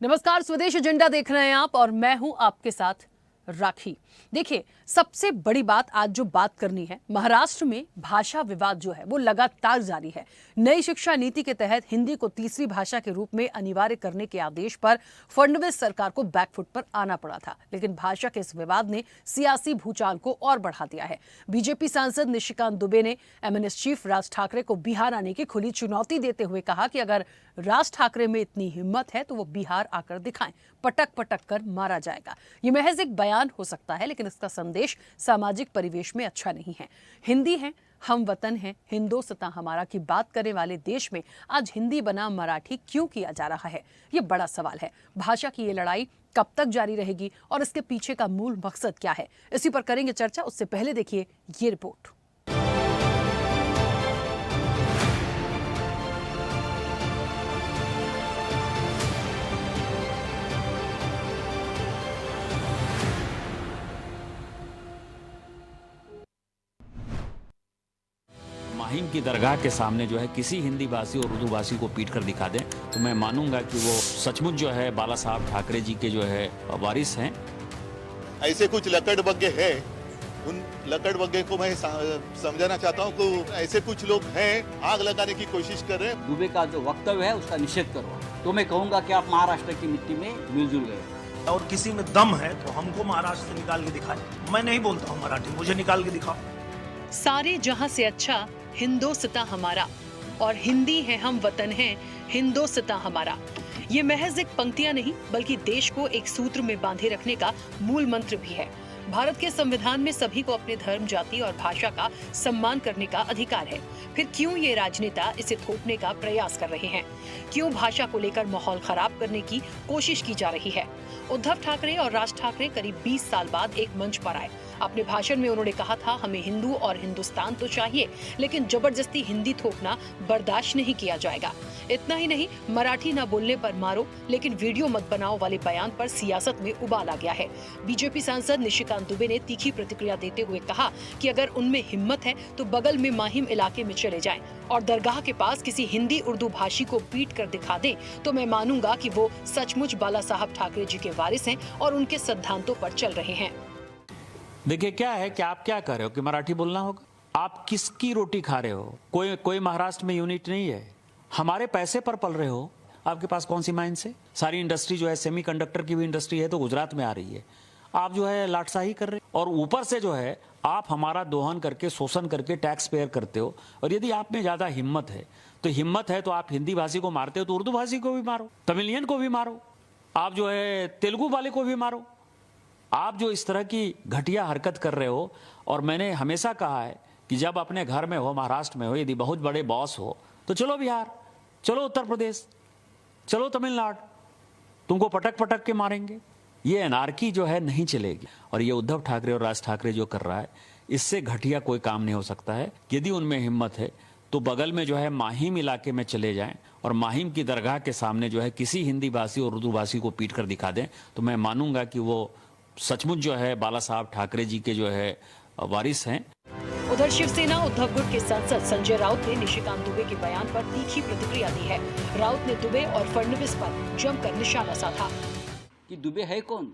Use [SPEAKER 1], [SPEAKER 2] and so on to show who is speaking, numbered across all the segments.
[SPEAKER 1] नमस्कार, स्वदेश एजेंडा देख रहे हैं आप और मैं हूं आपके साथ राखी। देखिए, सबसे बड़ी बात आज जो बात करनी है, महाराष्ट्र में भाषा विवाद जो है वो लगातार जारी है। नई शिक्षा नीति के तहत हिंदी को तीसरी भाषा के रूप में अनिवार्य करने के आदेश पर फडणवीस सरकार को बैकफुट पर आना पड़ा था, लेकिन भाषा के इस विवाद ने सियासी भूचाल को और बढ़ा दिया है। बीजेपी सांसद निशिकांत दुबे ने एमएनएस चीफ राज ठाकरे को बिहार आने की खुली चुनौती देते हुए कहा कि अगर राज ठाकरे में इतनी हिम्मत है तो वो बिहार आकर दिखाएं, पटक पटक कर मारा जाएगा। ये महज एक बयान हो सकता है, लेकिन इसका संदेश सामाजिक परिवेश में अच्छा नहीं है। हिंदी है, हम वतन हैं, हिंदोस्तां हमारा की बात करने वाले देश में आज हिंदी बनाम मराठी क्यों किया जा रहा है, ये बड़ा सवाल है। भाषा की ये लड़ाई कब तक जारी रहेगी और इसके पीछे का मूल मकसद क्या है, इसी पर करेंगे चर्चा। उससे पहले देखिए ये रिपोर्ट।
[SPEAKER 2] माहिम की दरगाह के सामने जो है किसी हिंदी भाषी और उर्दू भाषी को पीट कर दिखा दें तो मैं मानूंगा कि वो सचमुच जो है बाला साहब ठाकरे जी के जो है वारिस हैं।
[SPEAKER 3] ऐसे कुछ लकड़बग्गे हैं, उन लकड़बग्गे को मैं समझाना चाहता हूँ कि ऐसे कुछ लोग हैं आग लगाने की कोशिश कर रहे हैं।
[SPEAKER 4] दुबे का जो वक्तव्य है उसका निषेध करो, तो मैं कहूँगा कि आप महाराष्ट्र की मिट्टी में मिलजुल गए।
[SPEAKER 5] और किसी में दम है तो हमको महाराष्ट्र से निकाल के दिखाए। मैं नहीं बोलता हूँ मराठी, मुझे निकाल के दिखाओ।
[SPEAKER 1] सारे जहां से अच्छा हिंदोस्तां हमारा और हिंदी है, हम वतन हैं, हिंदोस्तां हमारा। ये महज एक पंक्तियां नहीं बल्कि देश को एक सूत्र में बांधे रखने का मूल मंत्र भी है। भारत के संविधान में सभी को अपने धर्म, जाति और भाषा का सम्मान करने का अधिकार है। फिर क्यों ये राजनेता इसे थोपने का प्रयास कर रहे हैं? क्यों भाषा को लेकर माहौल खराब करने की कोशिश की जा रही है? उद्धव ठाकरे और राज ठाकरे करीब 20 साल बाद एक मंच पर आए। अपने भाषण में उन्होंने कहा था, हमें हिंदू और हिंदुस्तान तो चाहिए, लेकिन जबरदस्ती हिंदी थोपना बर्दाश्त नहीं किया जाएगा। इतना ही नहीं, मराठी ना बोलने पर मारो लेकिन वीडियो मत बनाओ वाले बयान पर सियासत में उबाल आ गया है। बीजेपी सांसद निशिकांत दुबे ने तीखी प्रतिक्रिया देते हुए कहा कि अगर उनमें हिम्मत है तो बगल में माहिम इलाके में चले जाएं और दरगाह के पास किसी हिंदी उर्दू भाषी को पीट कर दिखा दें तो मैं मानूंगा कि वो सचमुच बाला साहब ठाकरे जी के वारिस हैं और उनके सिद्धांतों पर चल रहे हैं।
[SPEAKER 2] देखिए क्या है कि आप क्या कर रहे हो कि मराठी बोलना होगा? आप किसकी रोटी खा रहे हो? कोई महाराष्ट्र में यूनिट नहीं है। हमारे पैसे पर पल रहे हो। आपके पास कौन सी माइंस है? सारी इंडस्ट्री जो है, सेमीकंडक्टर की भी इंडस्ट्री है तो गुजरात में आ रही है। आप जो है लाटसाही कर रहे हो और ऊपर से जो है आप हमारा दोहन करके, शोषण करके टैक्स पेयर करते हो। और यदि आप में ज्यादा हिम्मत है तो आप हिंदी भाषी को मारते हो तो उर्दू भाषी को भी मारो, तमिलियन को भी मारो, आप जो है तेलुगु वाले को भी मारो। आप जो इस तरह की घटिया हरकत कर रहे हो, और मैंने हमेशा कहा है कि जब अपने घर में हो, महाराष्ट्र में हो, यदि बहुत बड़े बॉस हो तो चलो बिहार, चलो उत्तर प्रदेश, चलो तमिलनाडु, तुमको पटक पटक के मारेंगे। ये एनार्की जो है नहीं चलेगी। और ये उद्धव ठाकरे और राज ठाकरे जो कर रहा है, इससे घटिया कोई काम नहीं हो सकता है। यदि उनमें हिम्मत है तो बगल में जो है माहिम इलाके में चले जाएं और माहिम की दरगाह के सामने जो है किसी हिंदी भाषी और उर्दू भाषी को पीट कर दिखा दें तो मैं मानूंगा कि वो सचमुच जो है बाला साहब ठाकरे जी के जो है वारिस हैं।
[SPEAKER 1] उधर शिवसेना उद्धव गुट के सांसद संजय राउत ने निशिकांत दुबे के बयान पर तीखी प्रतिक्रिया दी है। राउत ने दुबे और फडणवीस पर जमकर निशाना साधा
[SPEAKER 4] कि दुबे है कौन?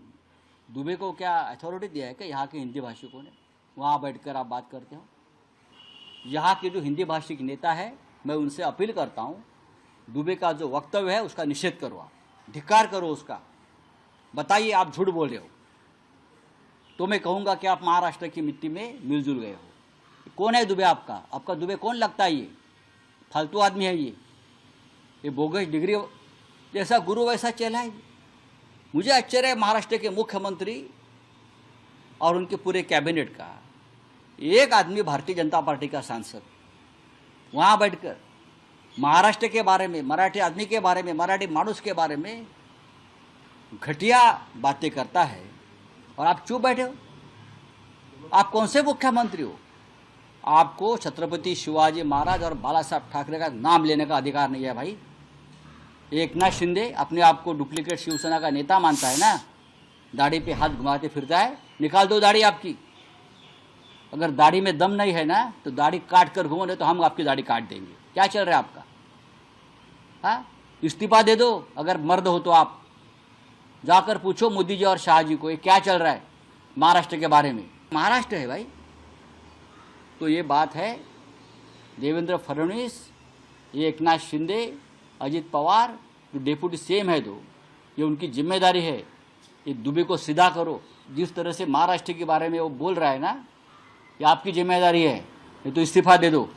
[SPEAKER 4] दुबे को क्या अथॉरिटी दिया है क्या यहाँ के हिंदी भाषिकों ने? वहाँ बैठकर आप बात करते हो। यहाँ के जो हिंदी भाषिक नेता है, मैं उनसे अपील करता हूँ, दुबे का जो वक्तव्य है उसका निषेध करो, आप धिक्कार करो उसका। बताइए आप झूठ बोल रहे हो तो मैं कहूँगा कि आप महाराष्ट्र की मिट्टी में मिलजुल गए हो। कौन है दुबे? आपका दुबे कौन लगता है? ये फालतू आदमी है, ये बोगस डिग्री जैसा गुरु वैसा चेला है। मुझे आश्चर्य है महाराष्ट्र के मुख्यमंत्री और उनके पूरे कैबिनेट का, एक आदमी भारतीय जनता पार्टी का सांसद वहाँ बैठकर महाराष्ट्र के बारे में, मराठी आदमी के बारे में, मराठी मानुस के बारे में घटिया बातें करता है और आप चुप बैठे हो। आप कौन से मुख्यमंत्री हो? आपको छत्रपति शिवाजी महाराज और बाला साहब ठाकरे का नाम लेने का अधिकार नहीं है भाई। एकनाथ शिंदे अपने आप को डुप्लीकेट शिवसेना का नेता मानता है ना, दाढ़ी पे हाथ घुमाते फिरता है। निकाल दो दाढ़ी आपकी। अगर दाढ़ी में दम नहीं है ना तो दाढ़ी काट कर घूमो, नहीं तो हम आपकी दाढ़ी काट देंगे। क्या चल रहा है आपका? हाँ, इस्तीफा दे दो अगर मर्द हो तो आप। जाकर पूछो मोदी जी और शाह जी को ये क्या चल रहा है महाराष्ट्र के बारे में। महाराष्ट्र है भाई। तो ये बात है, देवेंद्र फडणवीस, ये एकनाथ शिंदे, अजित पवार जो डेप्यूटी सीएम है, तो ये उनकी जिम्मेदारी है। ये दुबे को सीधा करो। जिस तरह से महाराष्ट्र के बारे में वो बोल रहा है ना, ये आपकी जिम्मेदारी है, ये तो इस्तीफा दे दो।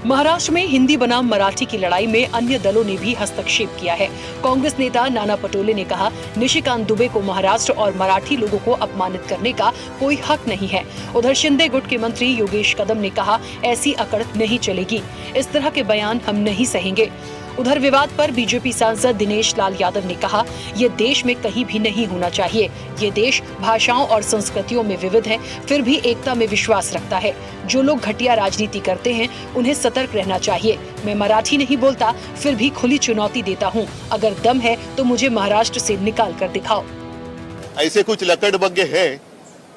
[SPEAKER 1] महाराष्ट्र में हिंदी बनाम मराठी की लड़ाई में अन्य दलों ने भी हस्तक्षेप किया है। कांग्रेस नेता नाना पटोले ने कहा, निशिकांत दुबे को महाराष्ट्र और मराठी लोगों को अपमानित करने का कोई हक नहीं है। उधर शिंदे गुट के मंत्री योगेश कदम ने कहा, ऐसी अकड़ नहीं चलेगी, इस तरह के बयान हम नहीं सहेंगे। उधर विवाद पर बीजेपी सांसद दिनेश लाल यादव ने कहा, ये देश में कहीं भी नहीं होना चाहिए। ये देश भाषाओं और संस्कृतियों में विविध है, फिर भी एकता में विश्वास रखता है। जो लोग घटिया राजनीति करते हैं, उन्हें सतर्क रहना चाहिए। मैं मराठी नहीं बोलता, फिर भी खुली चुनौती देता हूँ। अगर दम है तो मुझे महाराष्ट्र से निकाल कर दिखाओ।
[SPEAKER 3] ऐसे कुछ लकड़बग्गे हैं,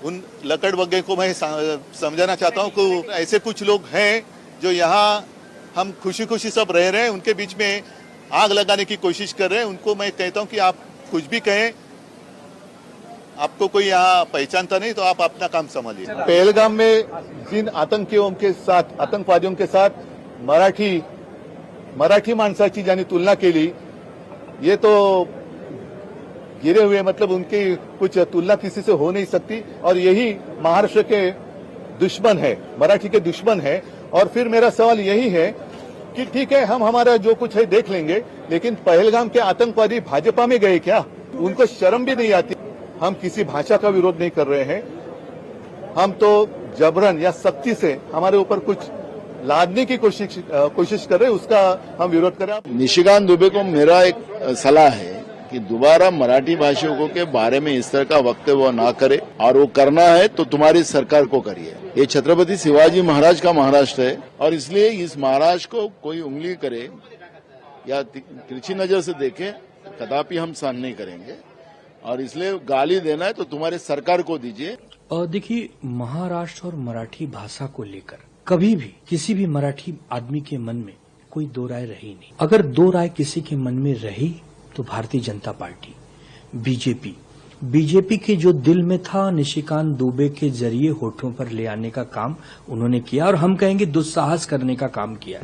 [SPEAKER 3] उन लकड़बग्गे को मैं समझाना चाहता हूँ कि ऐसे कुछ लोग हैं जो यहाँ हम खुशी खुशी सब रह रहे हैं, उनके बीच में आग लगाने की कोशिश कर रहे हैं। उनको मैं कहता हूं कि आप कुछ भी कहें, आपको कोई यहाँ पहचानता नहीं तो आप अपना काम संभालिए। पहलगाम में जिन आतंकवादियों के साथ मराठी माणसाची ज्यांनी तुलना केली, ये तो गिरे हुए, मतलब उनकी कुछ तुलना किसी से हो नहीं सकती। और यही महाराष्ट्र के दुश्मन है, मराठी के दुश्मन है। और फिर मेरा सवाल यही है कि ठीक है, हम हमारा जो कुछ है देख लेंगे, लेकिन पहलगाम के आतंकवादी भाजपा में गए क्या? उनको शर्म भी नहीं आती। हम किसी भाषा का विरोध नहीं कर रहे हैं, हम तो जबरन या सख्ती से हमारे ऊपर कुछ लादने की कोशिश कर रहे हैं, उसका हम विरोध कर रहे हैं।
[SPEAKER 6] निशिकांत दुबे को मेरा एक सलाह है कि दोबारा मराठी भाषियों के बारे में इस तरह का वक्तव्य ना करे, और वो करना है तो तुम्हारी सरकार को करिए। ये छत्रपति शिवाजी महाराज का महाराष्ट्र है, और इसलिए इस महाराष्ट्र को कोई उंगली करे या तिरछी नजर से देखे, कदापि हम सहन नहीं करेंगे। और इसलिए गाली देना है तो तुम्हारी सरकार को दीजिए।
[SPEAKER 7] और देखिए, महाराष्ट्र और मराठी भाषा को लेकर कभी भी किसी भी मराठी आदमी के मन में कोई दो राय रही नहीं। अगर दो राय किसी के मन में रही तो भारतीय जनता पार्टी, बीजेपी के जो दिल में था, निशिकांत दुबे के जरिए होठों पर ले आने का काम उन्होंने किया, और हम कहेंगे दुस्साहस करने का काम किया।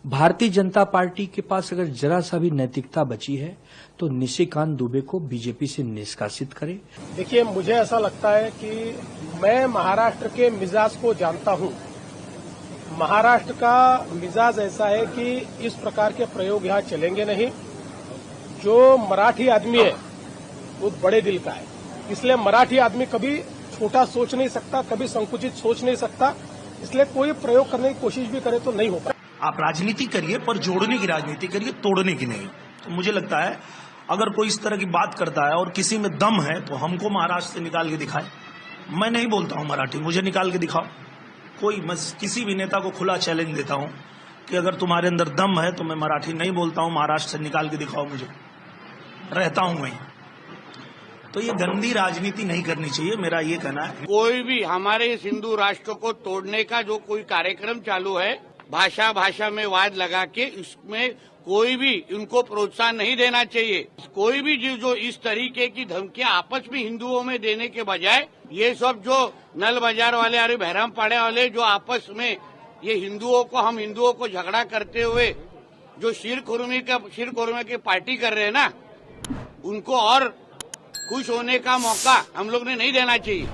[SPEAKER 7] भारतीय जनता पार्टी के पास अगर जरा सा भी नैतिकता बची है तो निशिकांत दुबे को बीजेपी से निष्कासित करे।
[SPEAKER 8] देखिए, मुझे ऐसा लगता है कि मैं महाराष्ट्र के मिजाज को जानता हूं। महाराष्ट्र का मिजाज ऐसा है कि इस प्रकार के प्रयोग यहां चलेंगे नहीं। जो मराठी आदमी है वो बड़े दिल का है, इसलिए मराठी आदमी कभी छोटा सोच नहीं सकता, कभी संकुचित सोच नहीं सकता। इसलिए कोई प्रयोग करने की कोशिश भी करे तो नहीं हो पाए।
[SPEAKER 5] आप राजनीति करिए, पर जोड़ने की राजनीति करिए, तोड़ने की नहीं। तो मुझे लगता है अगर कोई इस तरह की बात करता है और किसी में दम है तो हमको महाराष्ट्र से निकाल के दिखाए। मैं नहीं बोलता हूं मराठी, मुझे निकाल के दिखाओ। मैं किसी भी नेता को खुला चैलेंज देता हूं कि अगर तुम्हारे अंदर दम है तो मैं मराठी नहीं बोलता हूं, महाराष्ट्र से निकाल के दिखाओ मुझे, रहता हूं मैं। तो ये गंदी राजनीति नहीं करनी चाहिए, मेरा ये कहना है।
[SPEAKER 9] कोई भी हमारे इस हिंदू राष्ट्र को तोड़ने का जो कोई कार्यक्रम चालू है, भाषा में वाद लगा के, इसमें कोई भी उनको प्रोत्साहन नहीं देना चाहिए। कोई भी जो इस तरीके की धमकियां आपस में हिंदुओं में देने के बजाय, ये सब जो नल बाजार वाले और बहराम पाड़े वाले जो आपस में ये हम हिंदुओं को झगड़ा करते हुए जो शीर खुरमे की पार्टी कर रहे हैं ना, उनको और खुश होने का मौका हम लोग ने नहीं देना चाहिए।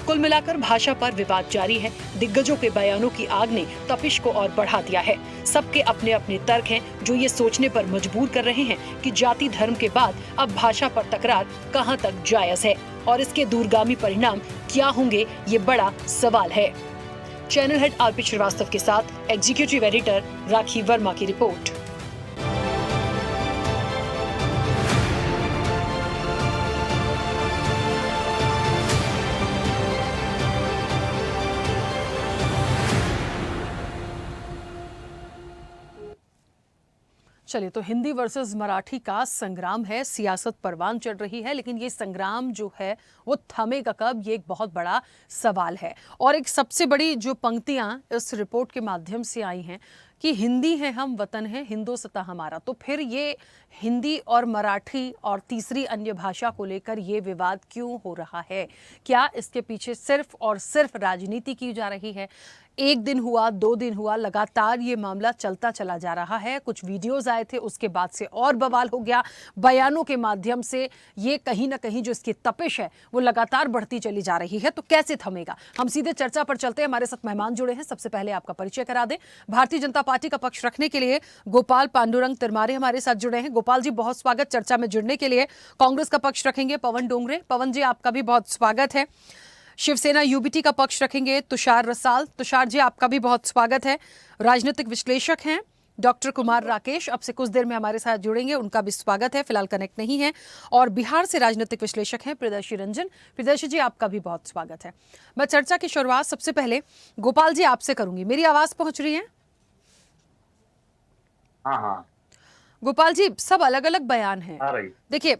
[SPEAKER 1] कुल मिलाकर भाषा पर विवाद जारी है। दिग्गजों के बयानों की आग ने तपिश को और बढ़ा दिया है। सबके अपने अपने तर्क हैं जो ये सोचने पर मजबूर कर रहे हैं कि जाति धर्म के बाद अब भाषा पर तकरार कहां तक जायज है और इसके दूरगामी परिणाम क्या होंगे, ये बड़ा सवाल है। चैनल हेड आरपी श्रीवास्तव के साथ एग्जीक्यूटिव एडिटर राखी वर्मा की रिपोर्ट। चलिए, तो हिंदी वर्सेस मराठी का संग्राम है, सियासत परवान चढ़ रही है, लेकिन ये संग्राम जो है वो थमेगा कब, ये एक बहुत बड़ा सवाल है। और एक सबसे बड़ी जो पंक्तियां इस रिपोर्ट के माध्यम से आई हैं कि हिंदी है हम, वतन है हिंदोसता हमारा, तो फिर ये हिंदी और मराठी और तीसरी अन्य भाषा को लेकर ये विवाद क्यों हो रहा है? क्या इसके पीछे सिर्फ और सिर्फ राजनीति की जा रही है? एक दिन हुआ, 2 दिन हुआ, लगातार ये मामला चलता चला जा रहा है। कुछ वीडियोस आए थे, उसके बाद से और बवाल हो गया। बयानों के माध्यम से ये कहीं ना कहीं जो इसकी तपिश है वो लगातार बढ़ती चली जा रही है। तो कैसे थमेगा? हम सीधे चर्चा पर चलते हैं। हमारे साथ मेहमान जुड़े हैं। सबसे पहले आपका परिचय करा दें। भारतीय जनता पार्टी का पक्ष रखने के लिए गोपाल पांडुरंग तिरमारे हमारे साथ जुड़े हैं। गोपाल जी, बहुत स्वागत चर्चा में जुड़ने के लिए। कांग्रेस का पक्ष रखेंगे पवन डोंगरे। पवन जी, आपका भी बहुत स्वागत है। शिवसेना यूबीटी का पक्ष रखेंगे तुषार रसाल। तुषार जी, आपका भी बहुत स्वागत है। राजनीतिक विश्लेषक हैं डॉक्टर कुमार राकेश, अब से कुछ देर में हमारे साथ जुड़ेंगे, उनका भी स्वागत है, फिलहाल कनेक्ट नहीं है। और बिहार से राजनीतिक विश्लेषक हैं प्रियदर्शी रंजन। प्रियदर्शी जी, आपका भी बहुत स्वागत है। मैं चर्चा की शुरुआत सबसे पहले गोपाल जी आपसे करूंगी। मेरी आवाज पहुंच रही है?
[SPEAKER 10] हाँ।
[SPEAKER 1] गोपाल जी, सब अलग अलग बयान हैं। देखिए,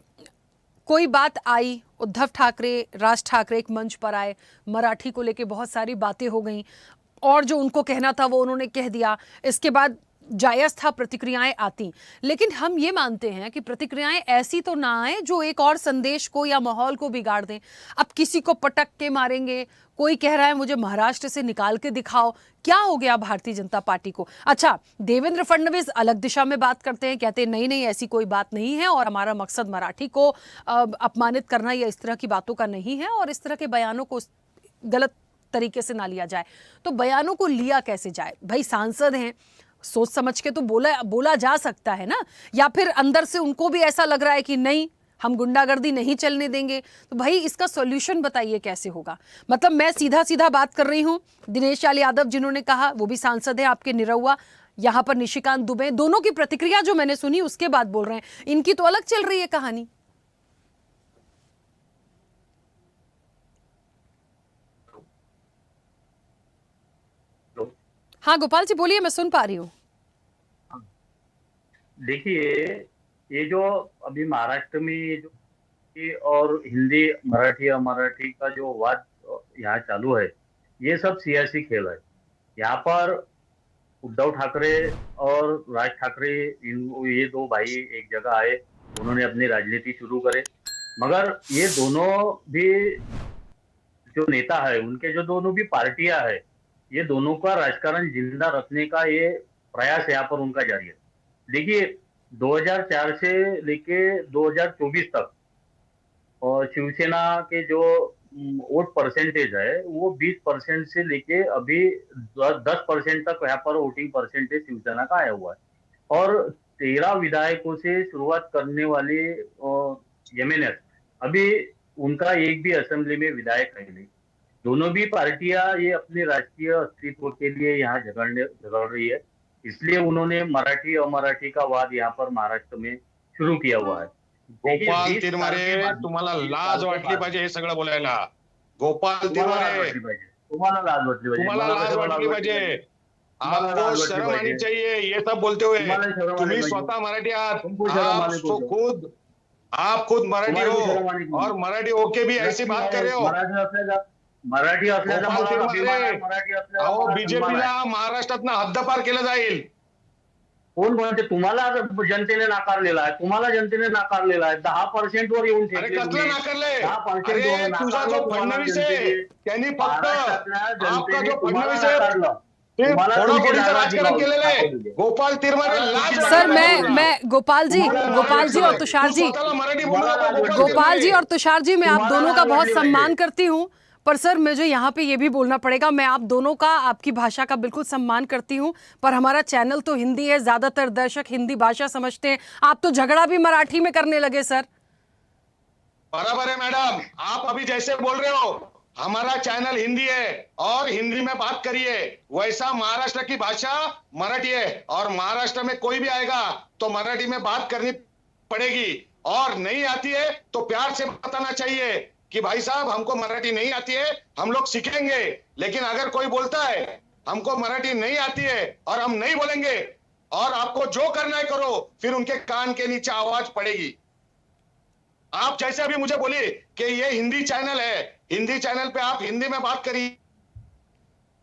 [SPEAKER 1] कोई बात आई, उद्धव ठाकरे, राज ठाकरे एक मंच पर आए, मराठी को लेके बहुत सारी बातें हो गई और जो उनको कहना था वो उन्होंने कह दिया। इसके बाद जायज था प्रतिक्रियाएं आती, लेकिन हम ये मानते हैं कि प्रतिक्रियाएं ऐसी तो ना आए जो एक और संदेश को या माहौल को बिगाड़ दें। अब किसी को पटक के मारेंगे, कोई कह रहा है मुझे महाराष्ट्र से निकाल के दिखाओ। क्या हो गया भारतीय जनता पार्टी को? अच्छा, देवेंद्र फडणवीस अलग दिशा में बात करते हैं, कहते हैं नहीं नहीं ऐसी कोई बात नहीं है और हमारा मकसद मराठी को अपमानित करना या इस तरह की बातों का नहीं है और इस तरह के बयानों को गलत तरीके से ना लिया जाए। तो बयानों को लिया कैसे जाए? भाई सांसद हैं, सोच समझ के तो बोला जा सकता है ना, या फिर अंदर से उनको भी ऐसा लग रहा है कि नहीं हम गुंडागर्दी नहीं चलने देंगे। तो भाई इसका सॉल्यूशन बताइए कैसे होगा? मतलब मैं सीधा सीधा बात कर रही हूं। दिनेश लाल यादव जिन्होंने कहा, वो भी सांसद है आपके निरहुआ, यहां पर निशिकांत दुबे, दोनों की प्रतिक्रिया जो मैंने सुनी उसके बाद बोल रहे हैं, इनकी तो अलग चल रही है कहानी। हाँ गोपाल जी बोलिए, मैं सुन पा रही हूँ।
[SPEAKER 10] देखिए, ये जो अभी महाराष्ट्र में जो और हिंदी मराठी और मराठी का जो वाद यहाँ चालू है, ये सब सियासी खेल है। यहाँ पर उद्धव ठाकरे और राज ठाकरे ये दो भाई एक जगह आए, उन्होंने अपनी राजनीति शुरू करे, मगर ये दोनों भी जो नेता है, उनके जो दोनों भी पार्टियां है, ये दोनों का राजकारण जिंदा रखने का ये प्रयास यहाँ पर उनका जारी है। देखिए, 2004 से लेके 2024 तक और शिवसेना के जो वोट परसेंटेज है वो 20% से लेके अभी 10% तक यहाँ पर वोटिंग परसेंटेज शिवसेना का आया हुआ है। और 13 विधायकों से शुरुआत करने वाले एमएनएस, अभी उनका एक भी असेंबली में विधायक नहीं। दोनों भी पार्टियां ये अपने राजकीय अस्तित्व के लिए यहाँ झगड़ रही है, इसलिए उन्होंने मराठी और मराठी का वाद यहाँ पर महाराष्ट्र में शुरू किया हुआ है।
[SPEAKER 11] गोपाल तिरमारे, तुम्हाला लाज वाटली पाहिजे हे सगळं बोलायला। गोपाल तिरमारे,
[SPEAKER 10] तुम्हाला लाज वाटली पाहिजे।
[SPEAKER 11] आपको शर्म आनी चाहिए ये सब बोलते हुए। तुम्ही स्वतः मराठी आहात, आप खुद मराठी हो और मराठी होके भी ऐसी बात कर रहे हो।
[SPEAKER 10] मराठी
[SPEAKER 11] अहो, बीजेपीला महाराष्ट्रात हद्दपार केलं जाईल।
[SPEAKER 10] कोण म्हणते? तुम्हाला जनतेने नाकारलेला आहे, तुम्हाला जनतेने नाकारलेला आहे। 10% वर येऊन
[SPEAKER 11] कसलं नाकारलंय? तुझा जो फडणवीस आहे त्यांनी फक्त आपका जो फडणवीस आहे राजकारण केलेलं आहे। गोपाल तिरमारे लाज।
[SPEAKER 1] सर मैं गोपाल जी और तुषार जी, गोपाल जी और तुषार जी, मैं आप दोनों का बहुत सम्मान करती हूँ, पर सर मुझे यहाँ पे ये भी बोलना पड़ेगा, मैं आप दोनों का, आपकी भाषा का बिल्कुल सम्मान करती हूँ, पर हमारा चैनल तो हिंदी है, ज्यादातर दर्शक हिंदी भाषा समझते हैं। आप तो झगड़ा भी मराठी में करने लगे सर।
[SPEAKER 11] बराबर है मैडम, आप अभी जैसे बोल रहे हो, हमारा चैनल हिंदी है और हिंदी में बात करिए, वैसा महाराष्ट्र की भाषा मराठी है और महाराष्ट्र में कोई भी आएगा तो मराठी में बात करनी पड़ेगी, और नहीं आती है तो प्यार से बताना चाहिए कि भाई साहब हमको मराठी नहीं आती है, हम लोग सीखेंगे। लेकिन अगर कोई बोलता है हमको मराठी नहीं आती है और हम नहीं बोलेंगे और आपको जो करना है करो, फिर उनके कान के नीचे आवाज पड़ेगी। आप जैसे अभी मुझे बोले कि ये हिंदी चैनल है, हिंदी चैनल पे आप हिंदी में बात करिए,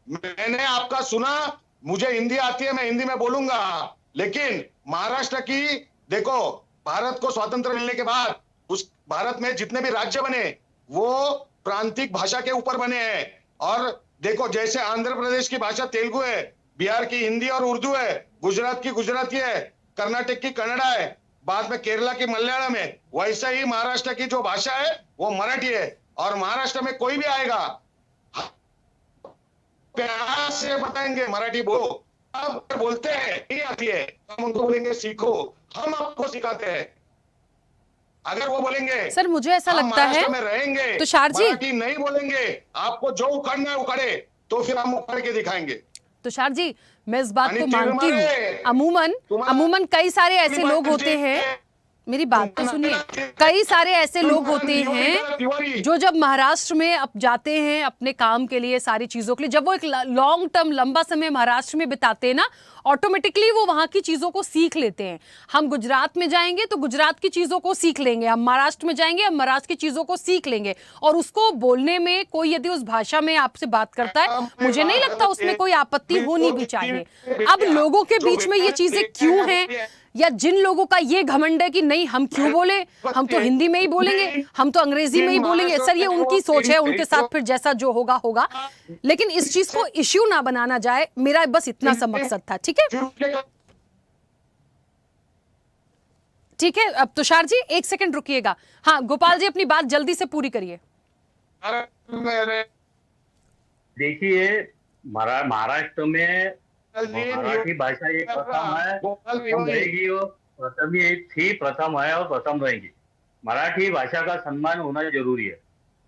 [SPEAKER 11] मैंने आपका सुना, मुझे हिंदी आती है, मैं हिंदी में बोलूंगा। लेकिन महाराष्ट्र की देखो, भारत को स्वातंत्र मिलने के बाद उस भारत में जितने भी राज्य बने वो प्रांतिक भाषा के ऊपर बने हैं। और देखो, जैसे आंध्र प्रदेश की भाषा तेलुगु है, बिहार की हिंदी और उर्दू है, गुजरात की गुजराती है, कर्नाटक की कन्नड़ा है, बाद में केरला की मलयालम है, वैसे ही महाराष्ट्र की जो भाषा है वो मराठी है। और महाराष्ट्र में कोई भी आएगा, प्यार से बताएंगे मराठी बोलो। अब बोलते हैं नहीं आती है, हम उनको बोलेंगे सीखो, हम आपको सिखाते हैं। अगर वो बोलेंगे
[SPEAKER 1] सर मुझे ऐसा लगता है
[SPEAKER 11] में रहेंगे,
[SPEAKER 1] तुषार जी,
[SPEAKER 11] मराठी नहीं बोलेंगे, आपको जो उखड़ना है उखड़े, तो फिर हम उखड़ के दिखाएंगे।
[SPEAKER 1] तुषार जी, मैं इस बात
[SPEAKER 11] आणि
[SPEAKER 1] को मानती हूँ।
[SPEAKER 11] तुम्हारे-
[SPEAKER 1] अमूमन कई सारे ऐसे लोग होते हैं, मेरी बात तो सुनिए, कई सारे ऐसे लोग होते हैं जो जब महाराष्ट्र में अब जाते हैं अपने काम के लिए, सारी चीजों के लिए, जब वो एक लॉन्ग टर्म लंबा समय महाराष्ट्र में बिताते हैं ना, ऑटोमेटिकली वो वहां की चीजों को सीख लेते हैं। हम गुजरात में जाएंगे तो गुजरात की चीजों को सीख लेंगे, हम महाराष्ट्र में जाएंगे हम महाराष्ट्र की चीजों को सीख लेंगे, और उसको बोलने में कोई यदि उस भाषा में आपसे बात करता है, मुझे नहीं लगता उसमें कोई आपत्ति होनी भी चाहिए। अब लोगों के बीच में ये चीजें क्यों हैं, या जिन लोगों का ये घमंड है कि नहीं हम क्यों बोले, हम तो हिंदी में ही बोलेंगे, हम तो अंग्रेजी में ही बोलेंगे, सर ये उनकी सोच है, उनके साथ फिर जैसा जो होगा होगा, लेकिन इस चीज को इश्यू ना बनाना जाए, मेरा बस इतना सा मकसद था। ठीक है, ठीक है। अब तुषार जी 1 सेकंड रुकिएगा। हाँ गोपाल जी, अपनी बात जल्दी से पूरी करिए।
[SPEAKER 10] देखिए, महाराष्ट्र में मराठी भाषा एक प्रथम है, प्रथम रहेगी, और प्रथम ही थी, प्रथम है और प्रथम रहेगी। मराठी भाषा का सम्मान होना जरूरी है,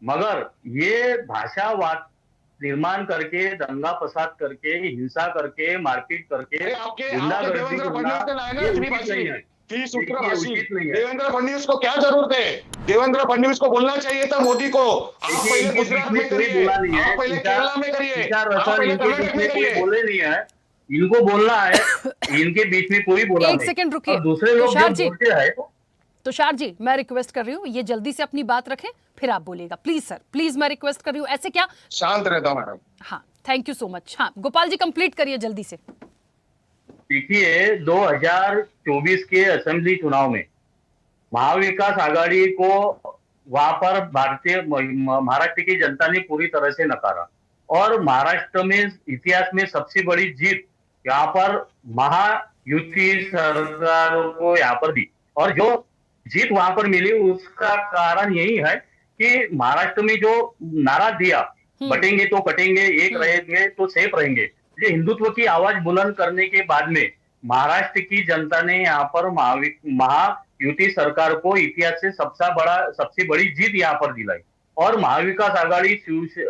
[SPEAKER 10] मगर ये भाषावाद निर्माण करके, दंगा फसाद करके, हिंसा करके, मारपीट करके, गुंडागर्दी करना ये उचित नहीं है।
[SPEAKER 11] देवेंद्र फडणवीस को क्या जरूरत है? देवेंद्र फडणवीस को बोलना चाहिए था मोदी को, आप पहले गुजरात में करिए, आप पहले केरला में करिए, आप पहले कर्नाटक में करिए।
[SPEAKER 10] बोले नहीं है, इनको बोलना है, इनके बीच में कोई बोला नहीं।
[SPEAKER 1] 1 सेकंड रुकिए
[SPEAKER 10] दूसरे लोग
[SPEAKER 1] तुषार जी,
[SPEAKER 10] बोलते हैं।
[SPEAKER 1] तुषार जी मैं रिक्वेस्ट कर रही हूँ, ये जल्दी से अपनी बात रखें, फिर आप बोलिएगा प्लीज सर, प्लीज मैं रिक्वेस्ट कर रही हूँ। ऐसे क्या
[SPEAKER 11] शांत रहता मैडम।
[SPEAKER 1] हाँ थैंक यू सो मच। हाँ गोपाल जी कंप्लीट करिए जल्दी से।
[SPEAKER 10] देखिए, 2024 के असेंबली चुनाव में महाविकास आघाड़ी को वहां पर महाराष्ट्र की जनता ने पूरी तरह से नकारा, और महाराष्ट्र में इतिहास में सबसे बड़ी जीत यहाँ पर महायुति सरकार को यहाँ पर दी। और जो जीत वहां पर मिली उसका कारण यही है कि महाराष्ट्र में जो नारा दिया, बटेंगे तो कटेंगे, एक रहेंगे तो सेफ रहेंगे, ये हिंदुत्व की आवाज बुलंद करने के बाद में महाराष्ट्र की जनता ने यहाँ पर महायुति सरकार को इतिहास से सबसे बड़ी जीत यहाँ पर दिलाई। और महाविकास आघाड़ी,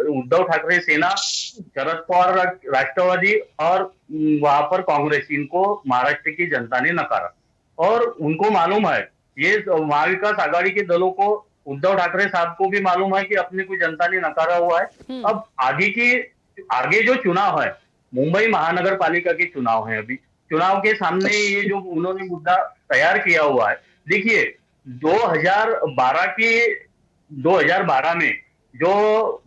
[SPEAKER 10] उद्धव ठाकरे सेना, शरद पवार राष्ट्रवादी और वहां पर कांग्रेस, इनको महाराष्ट्र की जनता ने नकारा। और उनको मालूम है, ये महाविकास आघाड़ी के दलों को, उद्धव ठाकरे साहब को भी मालूम है कि अपने को जनता ने नकारा हुआ है। अब आगे जो चुनाव है, मुंबई महानगर पालिका के चुनाव है, अभी चुनाव के सामने ये जो उन्होंने मुद्दा तैयार किया हुआ है, देखिए 2012 में जो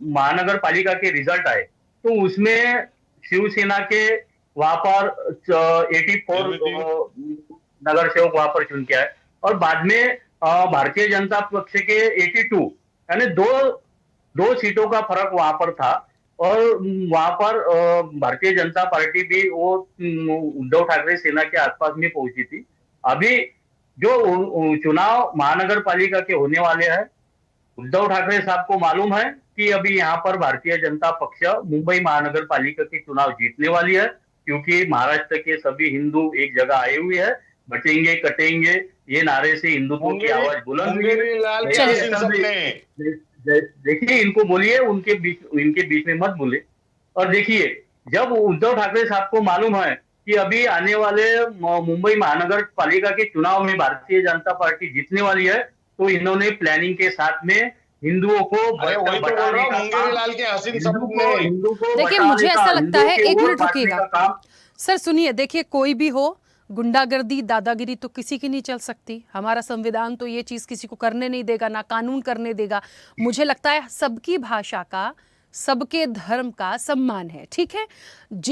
[SPEAKER 10] महानगर पालिका के रिजल्ट आए, तो उसमें शिवसेना के वहां पर 84 नगर सेवक वहां पर चुन के आए, और बाद में भारतीय जनता पक्ष के 82, यानी दो सीटों का फर्क वहां पर था। और वहां पर भारतीय जनता पार्टी भी वो उद्धव ठाकरे सेना के आसपास में पहुंची थी। अभी जो चुनाव महानगर पालिका के होने वाले हैं, उद्धव ठाकरे साहब को मालूम है कि अभी यहाँ पर भारतीय जनता पक्ष मुंबई महानगर पालिका के चुनाव जीतने वाली है, क्योंकि महाराष्ट्र के सभी हिंदू एक जगह आए हुए हैं। बटेंगे कटेंगे ये नारे से हिंदुत्व की आवाज बुलंद हुई है। देखिए, इनको बोलिए, इनके बीच में मत बोले। और देखिए, जब उद्धव ठाकरे साहब को मालूम है कि अभी आने वाले मुंबई महानगर पालिका के चुनाव में भारतीय जनता पार्टी जीतने वाली है, तो इन्होंने प्लानिंग के साथ में हिंदुओं को
[SPEAKER 1] देखिए, मुझे ऐसा लगता है, 1 मिनट रुकिएगा सर, सुनिए, देखिए कोई भी हो, गुंडागर्दी दादागिरी तो किसी की नहीं चल सकती। हमारा संविधान तो ये चीज़ किसी को करने नहीं देगा, ना कानून करने देगा। मुझे लगता है सबकी भाषा का, सबके धर्म का सम्मान है, ठीक है।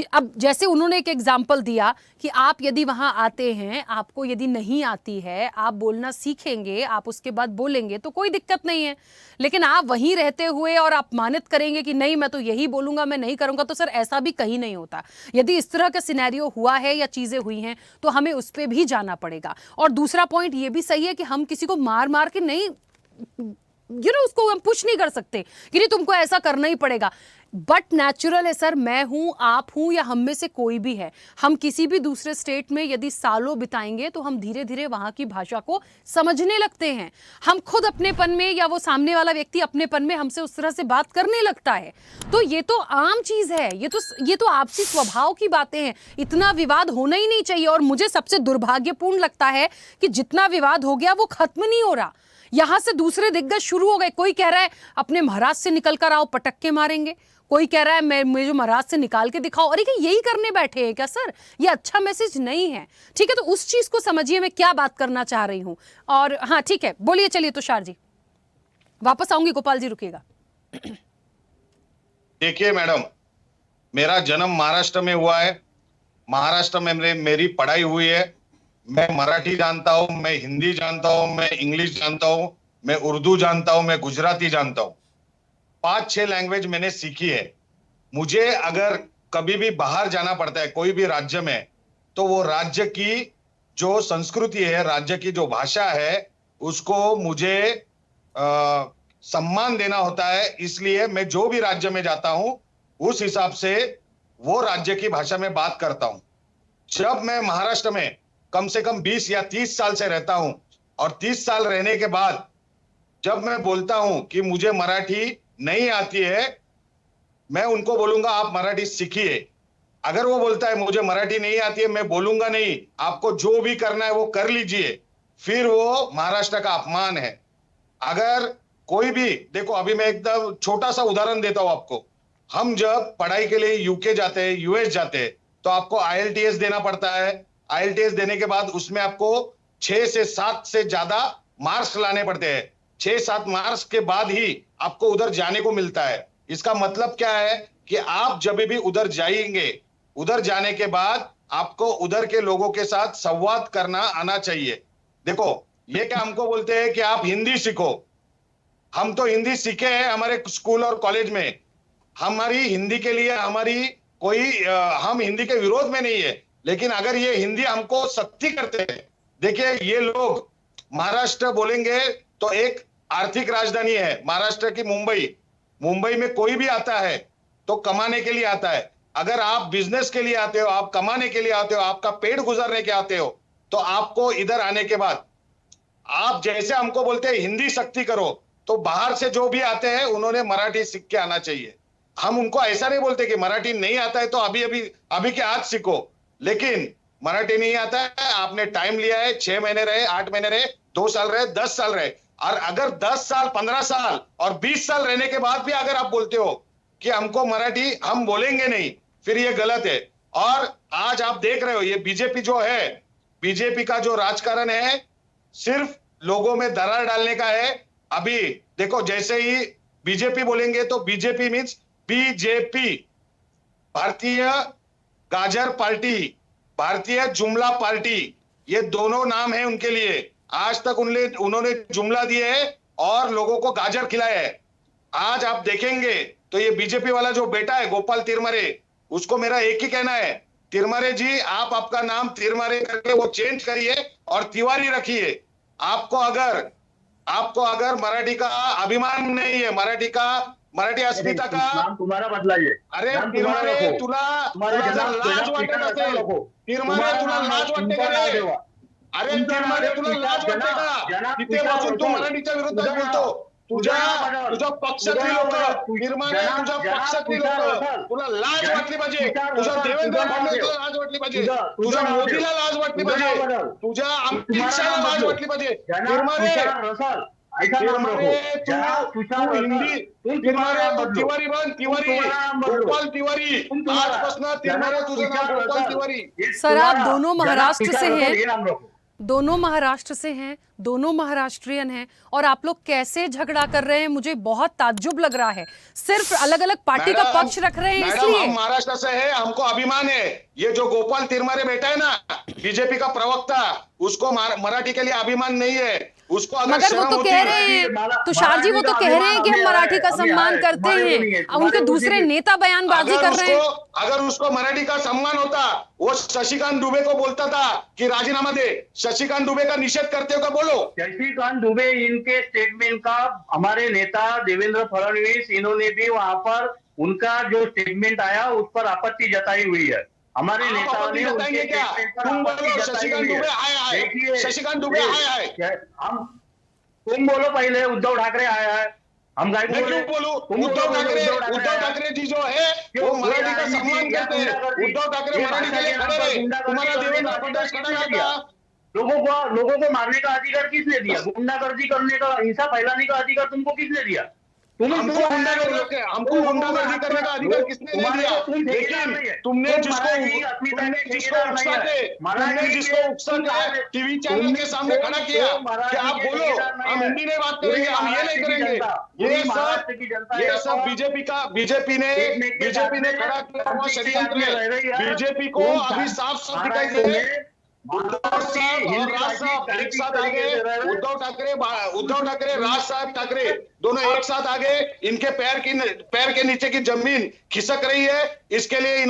[SPEAKER 1] अब जैसे उन्होंने एक एग्जाम्पल दिया कि आप यदि वहाँ आते हैं, आपको यदि नहीं आती है, आप बोलना सीखेंगे, आप उसके बाद बोलेंगे तो कोई दिक्कत नहीं है। लेकिन आप वहीं रहते हुए और अपमानित करेंगे कि नहीं मैं तो यही बोलूंगा, मैं नहीं करूंगा, तो सर ऐसा भी कहीं नहीं होता। यदि इस तरह का सिनेरियो हुआ है या चीजें हुई हैं तो हमें उस पर भी जाना पड़ेगा। और दूसरा पॉइंट ये भी सही है कि हम किसी को मार मार के नहीं, उसको हम पुश नहीं कर सकते कि नहीं तुमको ऐसा करना ही पड़ेगा। बट नेचुरल है सर, मैं हूं, आप हूं या हम में से कोई भी है, हम किसी भी दूसरे स्टेट में यदि सालों बिताएंगे तो हम धीरे धीरे वहां की भाषा को समझने लगते हैं। हम खुद अपनेपन में या वो सामने वाला व्यक्ति अपनेपन में हमसे उस तरह से बात करने लगता है। तो ये तो आम चीज है, ये तो आपसी स्वभाव की बातें हैं। इतना विवाद होना ही नहीं चाहिए। और मुझे सबसे दुर्भाग्यपूर्ण लगता है कि जितना विवाद हो गया वो खत्म नहीं हो रहा। यहां से दूसरे दिग्गज शुरू हो गए। कोई कह रहा है अपने महाराज से निकल कर आओ, पटक के मारेंगे। कोई कह रहा है मैं जो महाराज से निकाल के दिखाओ। अरे क्या यही करने बैठे हैं क्या सर? ये अच्छा मैसेज नहीं है, ठीक है। तो उस चीज को समझिए मैं क्या बात करना चाह रही हूं। और हाँ ठीक है, बोलिए। चलिए तुषार जी, वापस आऊंगी। गोपाल जी रुकिएगा।
[SPEAKER 11] देखिए मैडम, मेरा जन्म महाराष्ट्र में हुआ है, महाराष्ट्र में मेरी पढ़ाई हुई है। मैं मराठी जानता हूं, मैं हिंदी जानता हूं, मैं इंग्लिश जानता हूं, मैं उर्दू जानता हूं, मैं गुजराती जानता हूं। 5-6 लैंग्वेज मैंने सीखी है। मुझे अगर कभी भी बाहर जाना पड़ता है कोई भी राज्य में, तो वो राज्य की जो संस्कृति है, राज्य की जो भाषा है, उसको मुझे सम्मान देना होता है। इसलिए मैं जो भी राज्य में जाता हूं उस हिसाब से वो राज्य की भाषा में बात करता हूं। जब मैं महाराष्ट्र में कम से कम 20 या 30 साल से रहता हूं और 30 साल रहने के बाद जब मैं बोलता हूं कि मुझे मराठी नहीं आती है, मैं उनको बोलूंगा आप मराठी सीखिए। अगर वो बोलता है मुझे मराठी नहीं आती है, मैं बोलूंगा नहीं, आपको जो भी करना है वो कर लीजिए, फिर वो महाराष्ट्र का अपमान है। अगर कोई भी, देखो अभी मैं एकदम छोटा सा उदाहरण देता हूं आपको। हम जब पढ़ाई के लिए यूके जाते हैं, यूएस जाते हैं, तो आपको IELTS देना पड़ता है। IELTS देने के बाद उसमें आपको 6 से 7 से ज्यादा मार्क्स लाने पड़ते हैं। 6-7 मार्क्स के बाद ही आपको उधर जाने को मिलता है। इसका मतलब क्या है कि आप जब भी उधर जाएंगे, उधर जाने के बाद आपको उधर के लोगों के साथ संवाद करना आना चाहिए। देखो ये क्या हमको बोलते हैं कि आप हिंदी सीखो। हम तो हिंदी सीखे हैं हमारे स्कूल और कॉलेज में। हमारी हिंदी के लिए हमारी कोई हम हिंदी के विरोध में नहीं है, लेकिन अगर ये हिंदी हमको सख्ती करते हैं, देखिए ये लोग महाराष्ट्र बोलेंगे तो एक आर्थिक राजधानी है महाराष्ट्र की, मुंबई में कोई भी आता है तो कमाने के लिए आता है। अगर आप बिजनेस के लिए आते हो, आप कमाने के लिए आते हो, आपका पेट गुजारने के आते हो, तो आपको इधर आने के बाद आप जैसे हमको बोलते हैं हिंदी सख्ती करो, तो बाहर से जो भी आते हैं उन्होंने मराठी सीख के आना चाहिए। हम उनको ऐसा नहीं बोलते कि मराठी नहीं आता है तो अभी के आज सीखो, लेकिन मराठी नहीं आता है, आपने टाइम लिया है, 6 महीने रहे, 8 महीने रहे, 2 साल रहे, 10 साल रहे, और अगर 10 साल, 15 साल और 20 साल रहने के बाद भी अगर आप बोलते हो कि हमको मराठी हम बोलेंगे नहीं, फिर ये गलत है। और आज आप देख रहे हो ये बीजेपी जो है, बीजेपी का जो राजकारण है सिर्फ लोगों में दरार डालने का है। अभी देखो जैसे ही बीजेपी बोलेंगे तो बीजेपी मीन्स बीजेपी, भारतीय गाजर पार्टी, भारतीय जुमला पार्टी, ये दोनों नाम है उनके लिए। आज तक उन्होंने जुमला दिए है और लोगों को गाजर खिलाया है। आज आप देखेंगे तो ये बीजेपी वाला जो बेटा है गोपाल तिरमारे, उसको मेरा एक ही कहना है, तिरमारे जी आप आपका नाम तिरमारे करके वो चेंज करिए और तिवारी रखिए। आपको अगर मराठी का अभिमान नहीं है, मराठी अस्मिता का,
[SPEAKER 10] नाम तुम्हारा बदलाइए।
[SPEAKER 11] अरे तिरमारे तुला लाज वाटत असेल, तिरमारे तुला लाज वाटते का रे? अरे तिरमारे तुला लाज वाटते का? तिथे बसून तू मराठीच्या विरोधात बोलतो। तुझ्या पक्षातली लोक, तिरमारे तुझ्या पक्षातली लोक, तुला लाज वाटली पाहिजे, तुझ्या देवेंद्र फडणवीसला लाज वाटली पाहिजे, तुझ्या मोदीला लाज वाटली पाहिजे, तुझ्या अमित शहाला लाज वाटली पाहिजे। तिरमारे
[SPEAKER 10] ऐसा नाम रखो। जरा तुषार
[SPEAKER 11] तू हिंदी तिवारी बन, तिवारी गोपाल तिवारी, आजपासून तिरमारे तुझं नाव गोपाल तिवारी।
[SPEAKER 1] सर, आप दोनों महाराष्ट्र से हैं,
[SPEAKER 10] ये नाम रखो।
[SPEAKER 1] दोनों महाराष्ट्र से हैं, दोनों महाराष्ट्रियन हैं, और आप लोग कैसे झगड़ा कर रहे हैं मुझे बहुत ताज्जुब लग रहा है। सिर्फ अलग अलग पार्टी का पक्ष रख रहे हैं
[SPEAKER 11] मैडम,
[SPEAKER 1] इसलिए।
[SPEAKER 11] हम महाराष्ट्र से है, हमको अभिमान है। ये जो गोपाल तिरमारे बैठा है ना, बीजेपी का प्रवक्ता, उसको मराठी के लिए अभिमान नहीं है। उसको अगर
[SPEAKER 1] मगर वो
[SPEAKER 11] शर्म
[SPEAKER 1] तो
[SPEAKER 11] होती
[SPEAKER 1] कह
[SPEAKER 11] है-
[SPEAKER 1] रहे हैं, तुषार जी वो तो कह रहे हैं कि हम मराठी का सम्मान करते हैं, उनके दूसरे नेता बयानबाजी कर रहे हैं।
[SPEAKER 11] अगर उसको मराठी का सम्मान होता, वो शशिकांत दुबे को बोलता था कि राजीनामा दे। शशिकांत दुबे का निषेध करते हो का बोलो।
[SPEAKER 10] शशिकांत दुबे, इनके स्टेटमेंट का हमारे नेता देवेंद्र फडणवीस, इन्होंने भी वहां पर उनका जो स्टेटमेंट आया उस पर आपत्ति जताई हुई है। हमारे
[SPEAKER 11] आप
[SPEAKER 10] नेताओं
[SPEAKER 11] आपत्ति
[SPEAKER 10] ने
[SPEAKER 11] जताएंगे
[SPEAKER 10] उनके
[SPEAKER 11] क्या?
[SPEAKER 10] स्टेटमेंट पर
[SPEAKER 11] तुम
[SPEAKER 10] आपत्ति
[SPEAKER 11] बोलो
[SPEAKER 10] जताई
[SPEAKER 11] शशिकांत
[SPEAKER 10] हुई है।
[SPEAKER 11] दुबे आया है।
[SPEAKER 10] देखिए,
[SPEAKER 11] शशिकांत दुबे आया है।
[SPEAKER 10] हम तुम बोलो पहले, उद्धव ठाकरे आया है। हम गाय
[SPEAKER 11] मैं क्यों बोलूं? उद्धव ठाकरे जी जो है वो मराठी का सम्मान करते हैं। उद्धव ठाकरे मराठी के लिए खड़े रहे। तुम्हारा देवेंद्र फडणवीस खड़ा था।
[SPEAKER 10] लोगों को मारने का अधिकार किसने दिया? गुंडागर्दी करने का, हिंसा फैलाने का अधिकार तुमको किसने दिया?
[SPEAKER 11] हमको गुंडागर्दी करने का अधिकार किसने नहीं दिया? लेकिन तुमने जिसको उकसा के टीवी चैनल के सामने खड़ा किया कि आप बोलो हम हिंदी में बात करेंगे, हम ये नहीं करेंगे। ये सब बीजेपी ने खड़ा किया हुआ षड्यंत्र है। बीजेपी को अभी साफ साफ दिखाई दे रहा है। उद्धव साहब और राज साहब एक साथ आ गए। उद्धव ठाकरे, राज साहब ठाकरे दोनों एक साथ आ गए। इनके पैर के नीचे की जमीन खिसक रही है। इसके लिए इन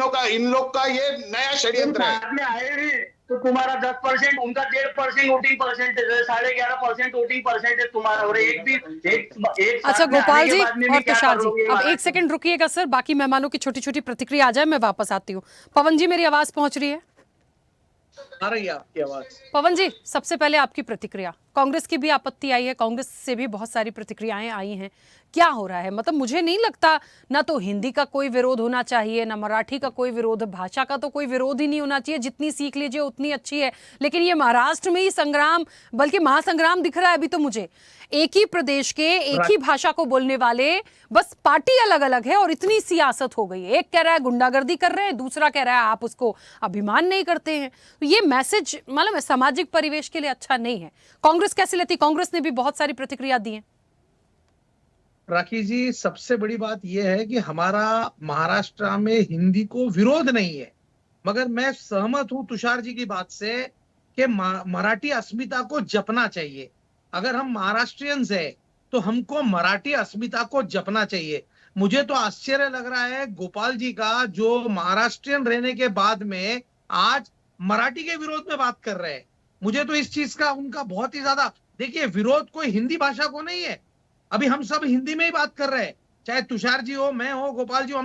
[SPEAKER 11] लोग का ये नया षड्यंत्र है।
[SPEAKER 10] आए भी तो तुम्हारा 10%, उनका 1.5% वोटिंग परसेंटेज है, 11.5% वोटिंग परसेंटेज तुम्हारा। और एक
[SPEAKER 1] अच्छा गोपाल जी और तुषार जी, अब एक सेकंड रुकिएगा सर, बाकी मेहमानों की छोटी छोटी प्रतिक्रिया आ जाए, मैं वापस आती हूँ। पवन जी, मेरी आवाज पहुंच रही है?
[SPEAKER 8] आ रही है आपकी आवाज।
[SPEAKER 1] पवन जी, सबसे पहले आपकी प्रतिक्रिया। कांग्रेस की भी आपत्ति आई है, कांग्रेस से भी बहुत सारी प्रतिक्रियाएं आई हैं। क्या हो रहा है? मतलब मुझे नहीं लगता ना तो हिंदी का कोई विरोध होना चाहिए, ना मराठी का कोई विरोध, भाषा का तो कोई विरोध ही नहीं होना चाहिए। जितनी सीख लीजिए उतनी अच्छी है। लेकिन ये महाराष्ट्र में ही संग्राम, बल्कि महासंग्राम दिख रहा है अभी तो मुझे। एक ही प्रदेश के एक ही भाषा को बोलने वाले, बस पार्टी अलग अलग है और इतनी सियासत हो गई है। एक कह रहा है गुंडागर्दी कर रहे हैं, दूसरा कह रहा है आप उसको अभिमान नहीं करते हैं। तो ये मैसेज मालूम है सामाजिक परिवेश के लिए अच्छा नहीं है। कांग्रेस कैसे लेती? कांग्रेस ने भी बहुत सारी प्रतिक्रिया दी है।
[SPEAKER 8] राखी जी, सबसे बड़ी बात यह है कि हमारा महाराष्ट्र में हिंदी को विरोध नहीं है, मगर मैं सहमत हूं तुषार जी की बात से कि मराठी अस्मिता को जपना चाहिए। अगर हम महाराष्ट्रियंस है तो हमको मराठी अस्मिता को जपना चाहिए। मुझे तो आश्चर्य लग रहा है गोपाल जी का, जो महाराष्ट्रियन रहने के बाद में आज मराठी के विरोध में बात कर रहे हैं। मुझे तो इस चीज का उनका बहुत ही ज्यादा, देखिए विरोध कोई हिंदी भाषा को नहीं है। अभी हम सब हिंदी में ही बात कर रहे हैं, चाहे तुषार जी हो, मैं हो, गोपाल जी हो,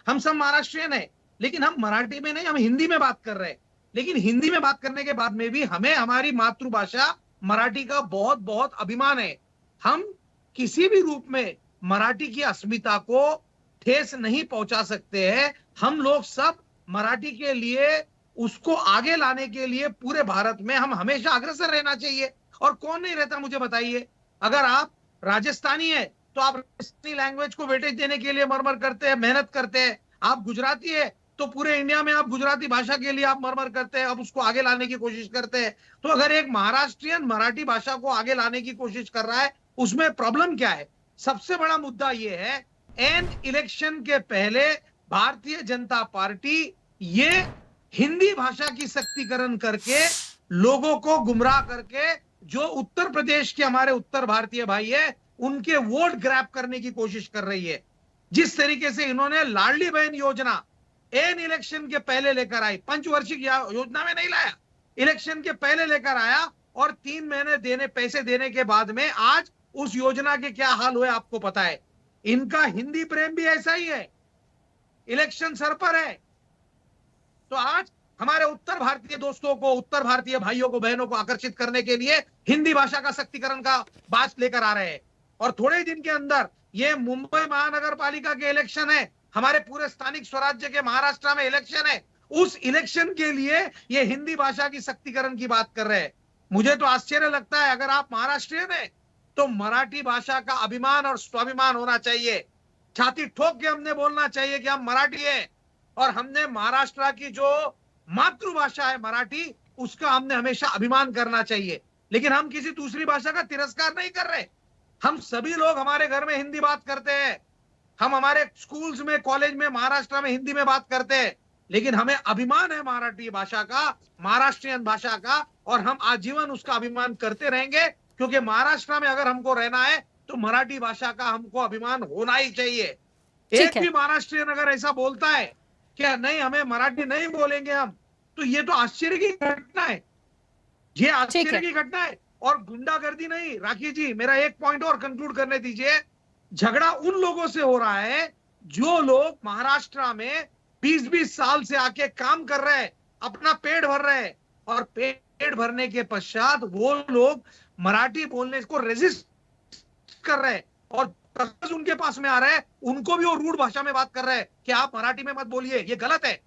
[SPEAKER 8] हम सब महाराष्ट्रियन है, लेकिन हम मराठी में नहीं, हम हिंदी में बात कर रहे हैं। लेकिन हिंदी में बात करने के बाद में भी हमें हमारी मातृभाषा मराठी का बहुत बहुत अभिमान है। हम किसी भी रूप में मराठी की अस्मिता को ठेस नहीं पहुंचा सकते हैं। हम लोग सब मराठी के लिए, उसको आगे लाने के लिए पूरे भारत में हम हमेशा अग्रसर रहना चाहिए। और कौन नहीं रहता मुझे बताइए? अगर आप राजस्थानी है तो आप राजस्थानी लैंग्वेज को वेटेज देने के लिए मरमर करते हैं, मेहनत करते हैं। आप गुजराती है तो पूरे इंडिया में आप गुजराती भाषा के लिए आप मरमर करते हैं, अब उसको आगे लाने की कोशिश करते हैं। तो अगर एक महाराष्ट्रियन मराठी भाषा को आगे लाने की कोशिश कर रहा है, उसमें प्रॉब्लम क्या है? सबसे बड़ा मुद्दा यह है, एन इलेक्शन के पहले भारतीय जनता पार्टी ये हिंदी भाषा की सख्तीकरण करके, लोगों को गुमराह करके, जो उत्तर प्रदेश के हमारे उत्तर भारतीय भाई है उनके वोट ग्रैब करने की कोशिश कर रही है। जिस तरीके से इन्होंने लाडली बहन योजना एन इलेक्शन के पहले लेकर आई, पंचवार्षिक योजना में नहीं लाया, इलेक्शन के पहले लेकर आया, और 3 महीने पैसे देने के बाद में आज उस योजना के क्या हाल हुए आपको पता है। इनका हिंदी प्रेम भी ऐसा ही है, इलेक्शन सर पर है। तो आज हमारे उत्तर भारतीय दोस्तों को, उत्तर भारतीय भाइयों को, बहनों को आकर्षित करने के लिए हिंदी भाषा का सख्तीकरण का बात लेकर आ रहे हैं। और थोड़े ही दिन के अंदर ये मुंबई महानगर पालिका के इलेक्शन है, हमारे पूरे स्थानिक स्वराज्य के महाराष्ट्र में इलेक्शन है। उस इलेक्शन के लिए ये हिंदी भाषा की सख्तीकरण की बात कर रहे हैं। मुझे तो आश्चर्य लगता है, अगर आप महाराष्ट्रियन है
[SPEAKER 12] तो मराठी भाषा का अभिमान और स्वाभिमान होना चाहिए। छाती ठोक के हमने बोलना चाहिए कि हम मराठी हैं और हमने महाराष्ट्र की जो मातृभाषा है मराठी, उसका हमने हमेशा अभिमान करना चाहिए। लेकिन हम किसी दूसरी भाषा का तिरस्कार नहीं कर रहे। हम सभी लोग हमारे घर में हिंदी बात करते हैं, हम हमारे स्कूल्स में, कॉलेज में महाराष्ट्र में हिंदी में बात करते हैं, लेकिन हमें अभिमान है मराठी भाषा का, महाराष्ट्रियन भाषा का, और हम आजीवन उसका अभिमान करते रहेंगे। क्योंकि महाराष्ट्र में अगर हमको रहना है तो मराठी भाषा का हमको अभिमान होना ही चाहिए। एक भी महाराष्ट्रियन अगर ऐसा बोलता है कि नहीं हमें मराठी नहीं बोलेंगे हम, तो ये तो आश्चर्य की घटना है, ये आश्चर्य की घटना है और गुंडागर्दी नहीं। राखी जी, मेरा एक पॉइंट और कंक्लूड करने दीजिए। झगड़ा उन लोगों से हो रहा है जो लोग महाराष्ट्र में 20-20 साल से आके काम कर रहे हैं, अपना पेट भर रहे हैं, और पेट भरने के पश्चात वो लोग मराठी बोलने को रेजिस्ट कर रहे हैं और कागज उनके पास में आ रहा है, उनको भी वो रूढ़ भाषा में बात कर रहे हैं कि आप मराठी में मत बोलिए, ये गलत है।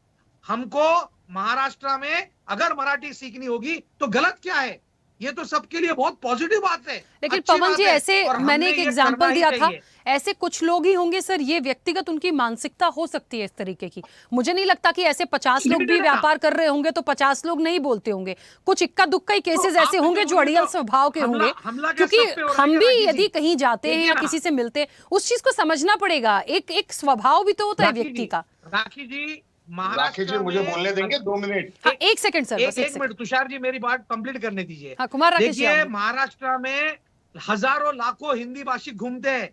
[SPEAKER 12] हमको महाराष्ट्र में अगर मराठी सीखनी होगी तो गलत क्या है? ये तो सबके लिए बहुत पॉजिटिव बात है।
[SPEAKER 1] लेकिन पवन जी, ऐसे मैंने एक एग्जांपल दिया था, ऐसे कुछ लोग ही होंगे सर, ये व्यक्तिगत उनकी मानसिकता हो सकती है इस तरीके की। मुझे नहीं लगता कि ऐसे 50 लोग भी व्यापार कर रहे होंगे तो 50 लोग नहीं बोलते होंगे। कुछ इक्का दुक्का ही केसेस ऐसे होंगे जो अड़ियल स्वभाव के होंगे, क्योंकि हम भी यदि कहीं जाते हैं या किसी से मिलते हैं, उस चीज को समझना पड़ेगा। एक स्वभाव भी तो होता है व्यक्ति का।
[SPEAKER 12] राखी जी,
[SPEAKER 11] राखी जी मुझे बोलने देंगे 2 मिनट?
[SPEAKER 1] हाँ, एक सेकंड सर, बस
[SPEAKER 12] एक मिनट तुषार जी, मेरी बात कंप्लीट करने दीजिए।
[SPEAKER 1] हाँ, कुमार राकेश जी,
[SPEAKER 12] देखिए, महाराष्ट्र में हजारों लाखों हिंदी भाषी घूमते हैं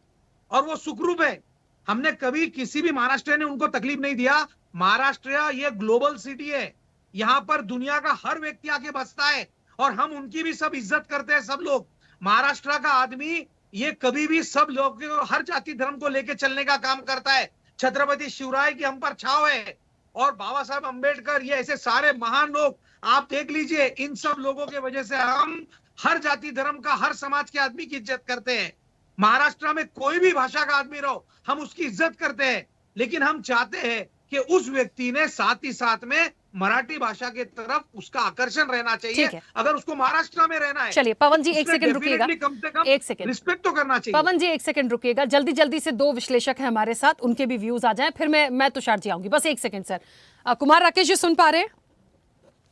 [SPEAKER 12] और वो सुखरूप है। हमने कभी किसी भी महाराष्ट्र ने उनको तकलीफ नहीं दिया। महाराष्ट्र ये ग्लोबल सिटी है, यहाँ पर दुनिया का हर व्यक्ति आके बसता है और हम उनकी भी सब इज्जत करते हैं। सब लोग, महाराष्ट्र का आदमी ये कभी भी सब लोग हर जाति धर्म को लेके चलने का काम करता है। छत्रपति शिवराय की हम पर छाव है और बाबा साहब अंबेडकर, ये ऐसे सारे महान लोग आप देख लीजिए, इन सब लोगों के वजह से हम हर जाति धर्म का, हर समाज के आदमी की इज्जत करते हैं। महाराष्ट्र में कोई भी भाषा का आदमी रहो, हम उसकी इज्जत करते हैं, लेकिन हम चाहते हैं कि उस व्यक्ति ने साथ ही साथ में मराठी भाषा की तरफ उसका आकर्षण रहना चाहिए। अगर उसको महाराष्ट्र में रहना है।
[SPEAKER 1] चलिए पवन जी, एक सेकंड रुकिएगा,
[SPEAKER 12] कम से कम
[SPEAKER 1] एक सेकंड
[SPEAKER 12] रिस्पेक्ट तो करना चाहिए।
[SPEAKER 1] पवन जी, एक सेकंड रुकिएगा, जल्दी जल्दी से 2 विश्लेषक हैं हमारे साथ, उनके भी व्यूज आ जाएं, फिर मैं तुषार जी आऊंगी। बस एक सेकंड सर। कुमार राकेश जी, सुन पा रहे हैं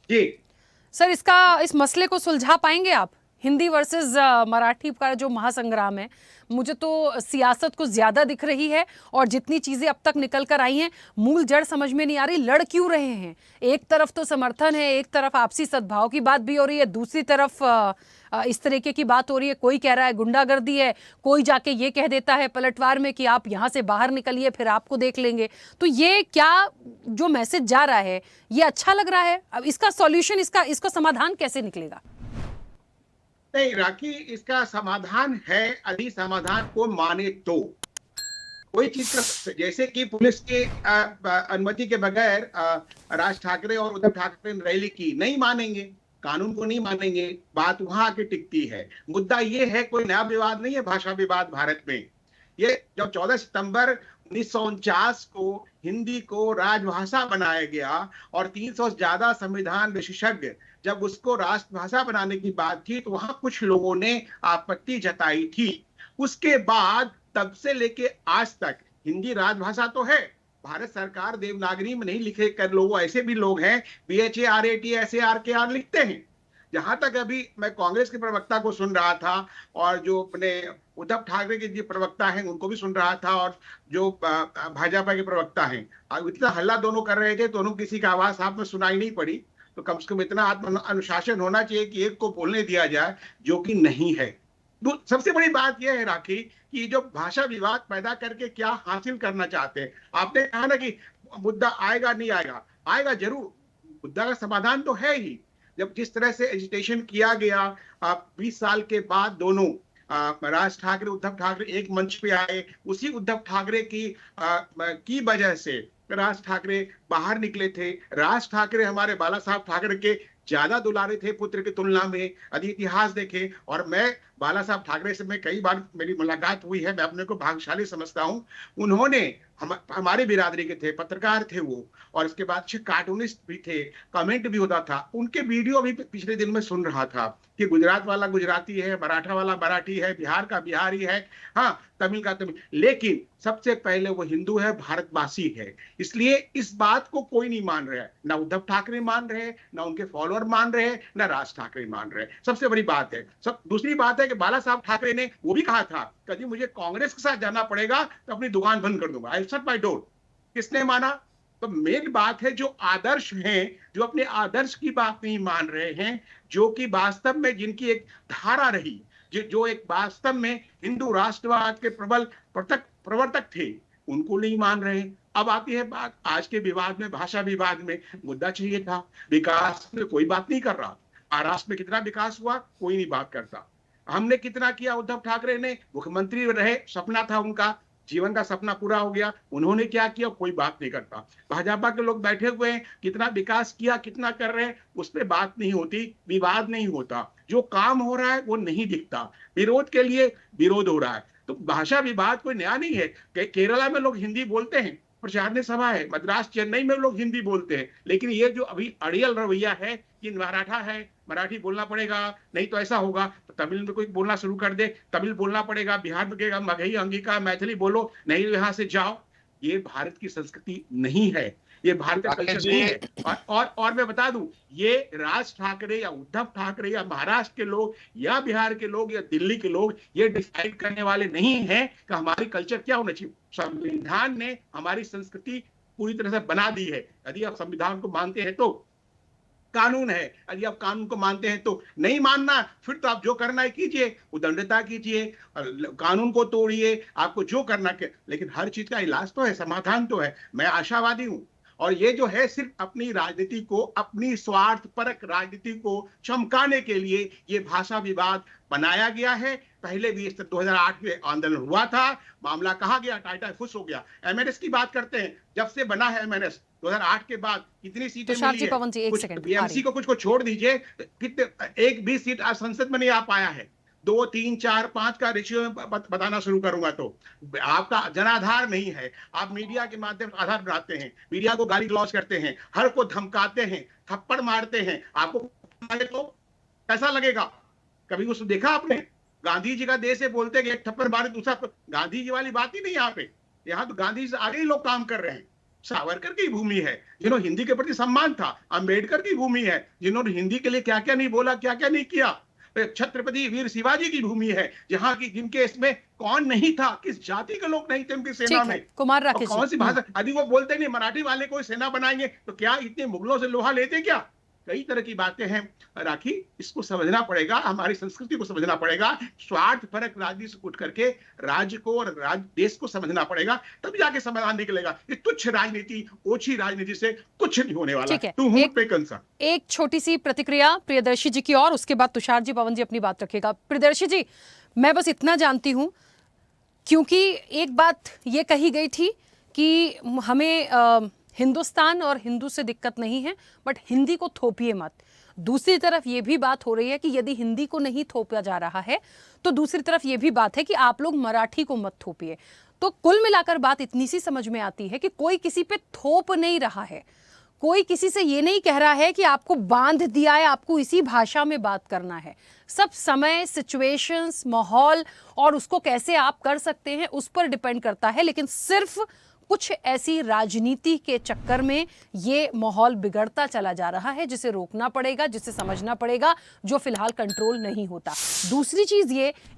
[SPEAKER 12] जी?
[SPEAKER 1] सर, इस मसले को सुलझा पाएंगे आप? हिंदी वर्सेस मराठी का जो महासंग्राम है, मुझे तो सियासत को ज्यादा दिख रही है और जितनी चीजें अब तक निकल कर आई हैं, मूल जड़ समझ में नहीं आ रही। लड़ क्यों रहे हैं? एक तरफ तो समर्थन है, एक तरफ आपसी सद्भाव की बात भी हो रही है, दूसरी तरफ इस तरीके की बात हो रही है। कोई कह रहा है गुंडागर्दी है, कोई जाके ये कह देता है पलटवार में कि आप यहाँ से बाहर निकलिए, फिर आपको देख लेंगे। तो ये क्या जो मैसेज जा रहा है, ये अच्छा लग रहा है? अब इसका सॉल्यूशन, इसका समाधान कैसे निकलेगा?
[SPEAKER 13] नहीं राखी, इसका समाधान है, यदि समाधान को माने तो कोई चीज का, जैसे कि पुलिस की अनुमति के बगैर राज ठाकरे और उद्धव ठाकरे ने रैली की, नहीं मानेंगे, कानून को नहीं मानेंगे, बात वहां आके टिकती है। मुद्दा ये है, कोई नया विवाद नहीं है भाषा विवाद भारत में। ये जब 14 सितंबर 1949 को हिंदी को राजभाषा बनाया गया और 300 से ज्यादा संविधान विशेषज्ञ जब उसको राष्ट्रभाषा बनाने की बात थी, तो वहां कुछ लोगों ने आपत्ति जताई थी। उसके बाद तब से लेके आज तक हिंदी राजभाषा तो है। भारत सरकार देवनागरी में नहीं लिखे कर, लोग ऐसे भी लोग हैं BHARAT लिखते हैं। जहां तक अभी मैं कांग्रेस के प्रवक्ता को सुन रहा था और जो अपने उद्धव ठाकरे के जो प्रवक्ता हैं उनको भी सुन रहा था और जो भाजपा के प्रवक्ता हैं, इतना हल्ला दोनों कर रहे थे, दोनों किसी का आवाज साफ में सुनाई नहीं पड़ी। तो कम से कम इतना आत्म अनुशासन होना चाहिए कि एक को बोलने दिया जाए, जो कि नहीं है। सबसे बड़ी बात यह है राखी कि जो भाषा विवाद पैदा करके क्या हासिल करना चाहते हैं। आपने कहा ना कि मुद्दा आएगा नहीं आएगा, आएगा जरूर। मुद्दा का समाधान तो है ही। जब जिस तरह से एजिटेशन किया गया 20 साल के बाद दोनों राज ठाकरे उद्धव ठाकरे एक मंच पे आए, उसी उद्धव ठाकरे की वजह से राज ठाकरे बाहर निकले थे। राज ठाकरे हमारे बाला साहब ठाकरे के ज्यादा दुलारे थे पुत्र की तुलना में, यदि इतिहास देखें। और मैं बाला साहब ठाकरे से मैं कई बार मेरी मुलाकात हुई है, मैं अपने को भाग्यशाली समझता हूं। उन्होंने हमारे बिरादरी के थे, पत्रकार थे वो, और इसके बाद अच्छे कार्टूनिस्ट भी थे, कमेंट भी होता था। उनके वीडियो भी पिछले दिन में सुन रहा था कि गुजरात वाला गुजराती है, मराठा वाला मराठी है, बिहार का बिहारी है, हाँ तमिल का तमिल, लेकिन सबसे पहले वो हिंदू है, भारतवासी है। इसलिए इस बात को कोई नहीं मान रहा है, ना उद्धव ठाकरे मान रहे, ना उनके फॉलोअर मान रहे, ना राज ठाकरे मान रहे। सबसे बड़ी बात है। दूसरी बात है कि बाला साहब ठाकरे ने वो भी कहा था, कभी मुझे कांग्रेस के साथ जाना पड़ेगा तो अपनी दुकान बंद कर दूंगा, आई शट माय डोर। किसने माना? तो मेन बात है जो आदर्श हैं, जो अपने आदर्श की बात नहीं मान रहे हैं, जो कि वास्तव में जिनकी एक धारा रही, जो एक वास्तव में हिंदू राष्ट्रवाद के प्रबल प्रवर्तक थे, उनको नहीं मान रहे। अब आती है बात आज के विवाद में, भाषा विवाद में। मुद्दा चाहिए था, विकास में कोई बात नहीं कर रहा। महाराष्ट्र में कितना विकास हुआ, कोई नहीं बात करता। हमने कितना किया, उद्धव ठाकरे ने मुख्यमंत्री रहे, सपना था उनका, जीवन का सपना पूरा हो गया। उन्होंने क्या किया, कोई बात नहीं करता। भाजपा के लोग बैठे हुए हैं, कितना विकास किया, कितना कर रहे हैं, उस पर बात नहीं होती, विवाद नहीं होता। जो काम हो रहा है वो नहीं दिखता, विरोध के लिए विरोध हो रहा है। तो भाषा विवाद कोई नया नहीं है। केरला में लोग हिंदी बोलते हैं, प्रचारने सभा है, मद्रास चेन्नई में लोग हिंदी बोलते हैं, लेकिन ये जो अभी अड़ियल रवैया है कि मराठा है, मराठी बोलना पड़ेगा, नहीं तो ऐसा होगा, तो तमिल में कोई बोलना शुरू कर दे, तमिल बोलना पड़ेगा, बिहार में कहेगा मगही अंगिका मैथिली बोलो, नहीं तो यहाँ से जाओ। ये भारत की संस्कृति नहीं है, ये भारत का कल्चर नहीं है। और मैं बता दूं, ये राज ठाकरे या उद्धव ठाकरे या महाराष्ट्र के लोग या बिहार के लोग या दिल्ली के लोग ये डिसाइड करने वाले नहीं हैं कि हमारी कल्चर क्या होना चाहिए। संविधान ने हमारी संस्कृति पूरी तरह से बना दी है। यदि आप संविधान को मानते हैं तो कानून है, यदि आप कानून को मानते हैं तो, नहीं मानना फिर तो आप जो करना है कीजिए, उदंडता कीजिए, कानून को तोड़िए, आपको जो करना है, लेकिन हर चीज का इलाज तो है, समाधान तो है। मैं आशावादी हूं। और ये जो है सिर्फ अपनी राजनीति को, अपनी स्वार्थपरक राजनीति को चमकाने के लिए ये भाषा विवाद बनाया गया है। पहले भी 2008 में आंदोलन हुआ था, मामला कहा गया, टाटा खुश हो गया। एमएनएस की बात करते हैं, जब से बना है एमएनएस 2008 के बाद कितनी सीटें मिली है?
[SPEAKER 1] पवन जी, एक सेकंड,
[SPEAKER 13] बीएमसी को कुछ को छोड़ दीजिए, कितने एक भी सीट आज संसद में नहीं आ पाया है। 2, 3, 4, 5 का रेशियो में बताना शुरू करूंगा तो आपका जनाधार नहीं है। आप मीडिया के माध्यम से आधार बनाते हैं, मीडिया को गाली गलौज करते हैं, हर को धमकाते हैं, थप्पड़ मारते हैं। आपको तो कैसा लगेगा? कभी उसको देखा आपने? गांधी जी का देश है, बोलते कि एक थप्पड़ मारे दूसरा, गांधी जी वाली बात ही नहीं यहाँ पे। यहाँ तो गांधी से आगे ही लोग काम कर रहे हैं। सावरकर की भूमि है, जिन्होंने हिंदी के प्रति सम्मान था। अम्बेडकर की भूमि है, जिन्होंने हिंदी के लिए क्या क्या नहीं बोला, क्या क्या नहीं किया। छत्रपति वीर शिवाजी की भूमि है, जहाँ की जिनके इसमें कौन नहीं था, किस जाति के लोग नहीं थे उनकी सेना में,
[SPEAKER 1] कुमार राकेश,
[SPEAKER 13] कौन सी भाषा। यदि वो बोलते नहीं मराठी वाले कोई सेना बनाएंगे तो क्या इतने मुगलों से लोहा लेते क्या? कई तरह की बातें हैं राखी, इसको समझना पड़ेगा, हमारी संस्कृति को समझना पड़ेगा। स्वार्थ परक राजनीति से उठ करके राज्य को और देश को समझना पड़ेगा, तब जाके समाधान निकलेगा। ये तुच्छ राजनीति, ओछी राजनीति से कुछ नहीं होने वाला।
[SPEAKER 1] एक छोटी सी प्रतिक्रिया प्रियदर्शी जी की, और उसके बाद तुषार जी, पवन जी अपनी बात रखेगा। प्रियदर्शी जी, मैं बस इतना जानती हूं, क्योंकि एक बात ये कही गई थी कि हमें हिंदुस्तान और हिंदू से दिक्कत नहीं है, बट हिंदी को थोपिए मत। दूसरी तरफ ये भी बात हो रही है कि यदि हिंदी को नहीं थोपा जा रहा है तो दूसरी तरफ ये भी बात है कि आप लोग मराठी को मत थोपिए। तो कुल मिलाकर बात इतनी सी समझ में आती है कि कोई किसी पे थोप नहीं रहा है, कोई किसी से ये नहीं कह रहा है कि आपको बांध दिया है, आपको इसी भाषा में बात करना है। सब समय, सिचुएशंस, माहौल और उसको कैसे आप कर सकते हैं उस पर डिपेंड करता है। लेकिन सिर्फ कुछ ऐसी राजनीति के चक्कर में ये माहौल बिगड़ता चला जा रहा है, जिसे रोकना पड़ेगा, जिसे समझना पड़ेगा, जो फिलहाल कंट्रोल नहीं होता। दूसरी चीज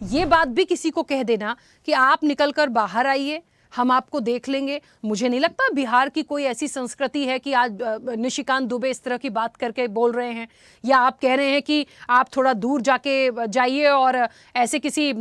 [SPEAKER 1] ये बात भी किसी को कह देना कि आप निकलकर बाहर आइए, हम आपको देख लेंगे। मुझे नहीं लगता बिहार की कोई ऐसी संस्कृति है कि आज निशिकांत दुबे इस तरह की बात करके बोल रहे हैं, या आप कह रहे हैं कि आप थोड़ा दूर जाके जाइए और ऐसे किसी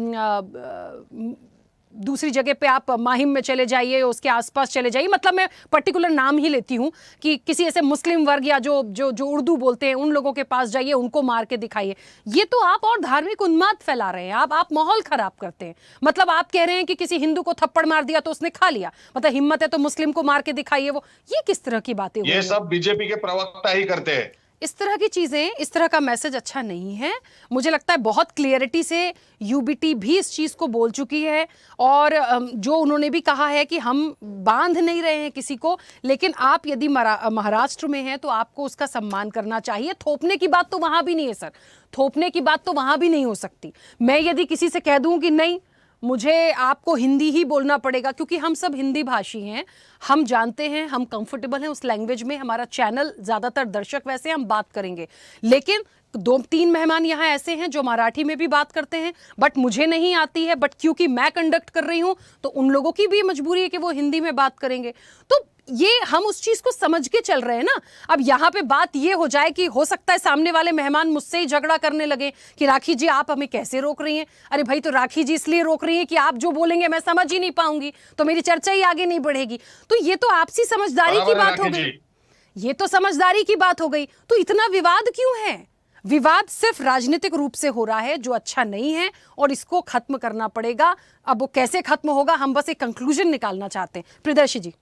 [SPEAKER 1] दूसरी जगह पे आप माहिम में चले जाइए, उसके आसपास चले जाइए। मतलब मैं पर्टिकुलर नाम ही लेती हूँ कि किसी ऐसे मुस्लिम वर्ग या जो उर्दू बोलते हैं उन लोगों के पास जाइए, उनको मार के दिखाइए। ये तो आप और धार्मिक उन्माद फैला रहे हैं, आप माहौल खराब करते हैं। मतलब आप कह रहे हैं कि किसी हिंदू को थप्पड़ मार दिया तो उसने खा लिया, मतलब हिम्मत है तो मुस्लिम को मार के दिखाइए। वो ये किस तरह की बातें?
[SPEAKER 11] ये सब बीजेपी के प्रवक्ता ही करते हैं।
[SPEAKER 14] इस तरह की चीज़ें, इस तरह का मैसेज अच्छा नहीं है। मुझे लगता है बहुत क्लियरिटी से यूबीटी भी इस चीज़ को बोल चुकी है, और जो उन्होंने भी कहा है कि हम बांध नहीं रहे हैं किसी को, लेकिन आप यदि महाराष्ट्र में हैं तो आपको उसका सम्मान करना चाहिए। थोपने की बात तो वहाँ भी नहीं है सर, थोपने की बात तो वहाँ भी नहीं हो सकती। मैं यदि किसी से कह दूँ कि नहीं, मुझे आपको हिंदी ही बोलना पड़ेगा, क्योंकि हम सब हिंदी भाषी हैं, हम जानते हैं, हम कंफर्टेबल हैं उस लैंग्वेज में, हमारा चैनल ज़्यादातर दर्शक वैसे हम बात करेंगे। लेकिन 2-3 मेहमान यहाँ ऐसे हैं जो मराठी में भी बात करते हैं, बट मुझे नहीं आती है, बट क्योंकि मैं कंडक्ट कर रही हूँ तो उन लोगों की भी मजबूरी है कि वो हिंदी में बात करेंगे। तो ये हम उस चीज को समझ के चल रहे हैं ना। अब यहाँ पे बात ये हो जाए कि हो सकता है सामने वाले मेहमान मुझसे ही झगड़ा करने लगे कि राखी जी आप हमें कैसे रोक रही हैं। अरे भाई, तो राखी जी इसलिए रोक रही हैं कि आप जो बोलेंगे मैं समझ ही नहीं पाऊंगी, तो मेरी चर्चा ही आगे नहीं बढ़ेगी। तो ये तो आपसी समझदारी की बात हो गई, ये तो समझदारी की बात हो गई। तो इतना विवाद क्यों है? विवाद सिर्फ राजनीतिक रूप से हो रहा है, जो अच्छा नहीं है, और इसको खत्म करना पड़ेगा। अब वो कैसे खत्म होगा, हम बस एक कंक्लूजन निकालना चाहते हैं। प्रियदर्शी जी।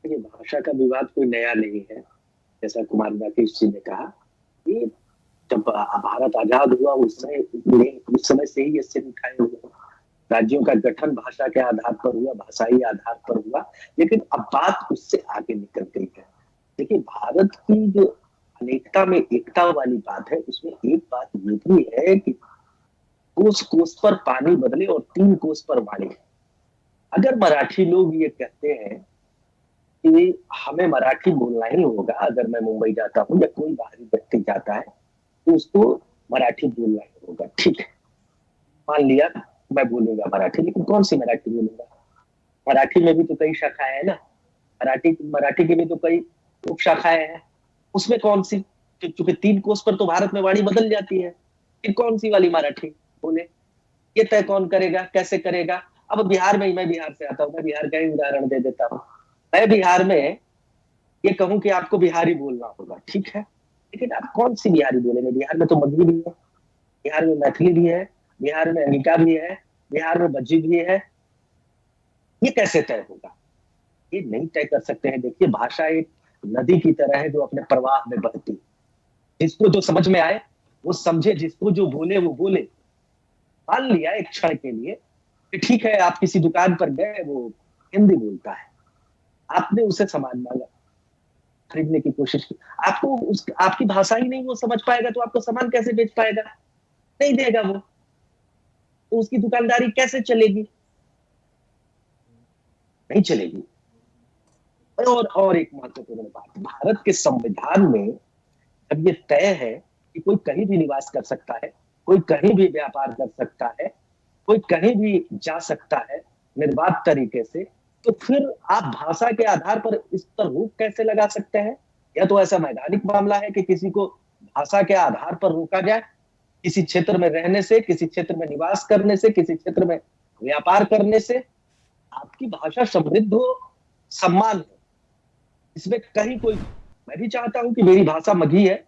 [SPEAKER 15] ये भाषा का विवाद कोई नया नहीं है, जैसा कुमार राकेश जी ने कहा। ये जब भारत आजाद हुआ उस समय से ही ये सिर उठाए हुए राज्यों का गठन भाषा के आधार पर हुआ, भाषाई आधार पर हुआ, लेकिन अब बात उससे आगे निकल गई है। देखिए, भारत की जो अनेकता में एकता वाली बात है, उसमें एक बात ये भी है कि कोस कोस पर पानी बदले और 3 कोस पर वाणी। अगर मराठी लोग ये कहते हैं कि हमें मराठी बोलना ही होगा, अगर मैं मुंबई जाता हूँ या कोई बाहरी व्यक्ति जाता है तो उसको मराठी बोलना ही होगा, ठीक है, मान लिया मैं बोलूंगा मराठी, लेकिन कौन सी मराठी बोलूंगा? मराठी में भी तो कई शाखाएं हैं ना, मराठी की भी तो कई उप शाखाएं हैं, उसमें कौन सी? क्योंकि 3 कोस पर तो भारत में वाणी बदल जाती है, फिर कौन सी वाली मराठी बोले, ये तय कौन करेगा, कैसे करेगा? अब बिहार में ही, मैं बिहार से आता हूँ, मैं बिहार का ही उदाहरण दे देता हूँ। मैं बिहार में ये कहूं कि आपको बिहारी बोलना होगा, ठीक है, लेकिन आप कौन सी बिहारी बोलेंगे? बिहार में तो मगही भी है, बिहार में मैथिली भी है, बिहार में अंगिका भी है, बिहार में बज्जी भी है। ये कैसे तय होगा? ये नहीं तय कर सकते हैं। देखिए, भाषा एक नदी की तरह है जो अपने प्रवाह में बहती, जिसको जो समझ में आए वो समझे, जिसको जो बोले वो बोले। मान लिया एक क्षण के लिए कि ठीक है, आप किसी दुकान पर गए, वो हिंदी बोलता है, आपने उसे सामान मांगा, खरीदने की कोशिश की, आपकी भाषा ही नहीं वो समझ पाएगा तो आपको सामान कैसे बेच पाएगा? नहीं देगा वो, तो उसकी दुकानदारी कैसे चलेगी? नहीं चलेगी। और एक महत्वपूर्ण बात, भारत के संविधान में जब ये तय है कि कोई कहीं भी निवास कर सकता है, कोई कहीं भी व्यापार कर सकता है, कोई कहीं भी जा सकता है निर्बाध तरीके से, तो फिर आप भाषा के आधार पर इस पर रोक कैसे लगा सकते हैं? या तो ऐसा वैधानिक मामला है कि किसी को भाषा के आधार पर रोका जाए, किसी क्षेत्र में रहने से, किसी क्षेत्र में निवास करने से, किसी क्षेत्र में व्यापार करने से। आपकी भाषा समृद्ध हो, सम्मान हो, इसमें कहीं कोई, मैं भी चाहता हूं कि मेरी भाषा मगही है,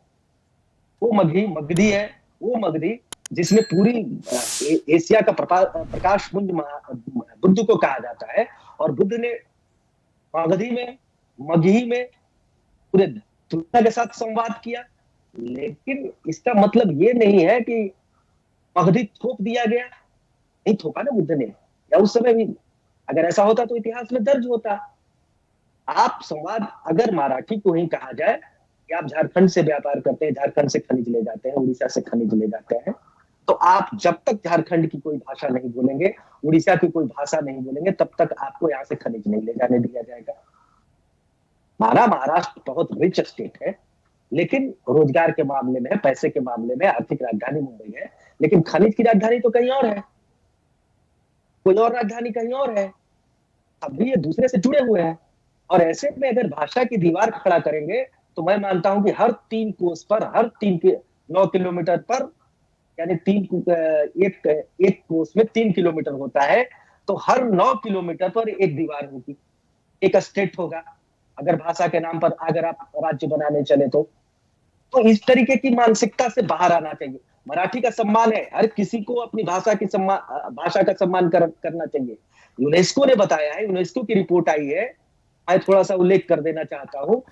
[SPEAKER 15] वो मगही, मगधी है वो मगधी, जिसमें पूरी एशिया का प्रकाश पुंज बुद्ध को कहा जाता है, और बुद्ध ने मगधी में, मगही में पूरे दुनिया के साथ संवाद किया। लेकिन इसका मतलब ये नहीं है कि मगधी थोप दिया गया, नहीं थोपा ना बुद्ध ने, या उस समय भी अगर ऐसा होता तो इतिहास में दर्ज होता। आप संवाद, अगर मराठी को ही कहा जाए कि आप झारखंड से व्यापार करते हैं, झारखंड से खनिज ले जाते हैं, उड़ीसा से खनिज ले जाते हैं, तो आप जब तक झारखंड की कोई भाषा नहीं बोलेंगे, उड़ीसा की कोई भाषा नहीं बोलेंगे, तब तक आपको यहाँ से खनिज नहीं ले जाने दिया जाएगा। हमारा महाराष्ट्र बहुत रिच स्टेट है, लेकिन रोजगार के मामले में, पैसे के मामले में आर्थिक राजधानी मुंबई है, लेकिन खनिज की राजधानी तो कहीं और है, कोई और राजधानी कहीं और है। अभी ये दूसरे से जुड़े हुए हैं, और ऐसे में अगर भाषा की दीवार खड़ा करेंगे तो मैं मानता हूं कि हर 3 कोस पर, हर 9 किलोमीटर पर, यानी एक कोस में 3 किलोमीटर होता है, तो हर 9 किलोमीटर पर एक दीवार होगी, एक स्टेट होगा। अगर भाषा के नाम पर अगर आप राज्य बनाने चले तो इस तरीके की मानसिकता से बाहर आना चाहिए। मराठी का सम्मान है, हर किसी को अपनी भाषा का सम्मान करना चाहिए। यूनेस्को ने बताया है, यूनेस्को की रिपोर्ट आई है, मैं थोड़ा सा उल्लेख कर देना चाहता हूँ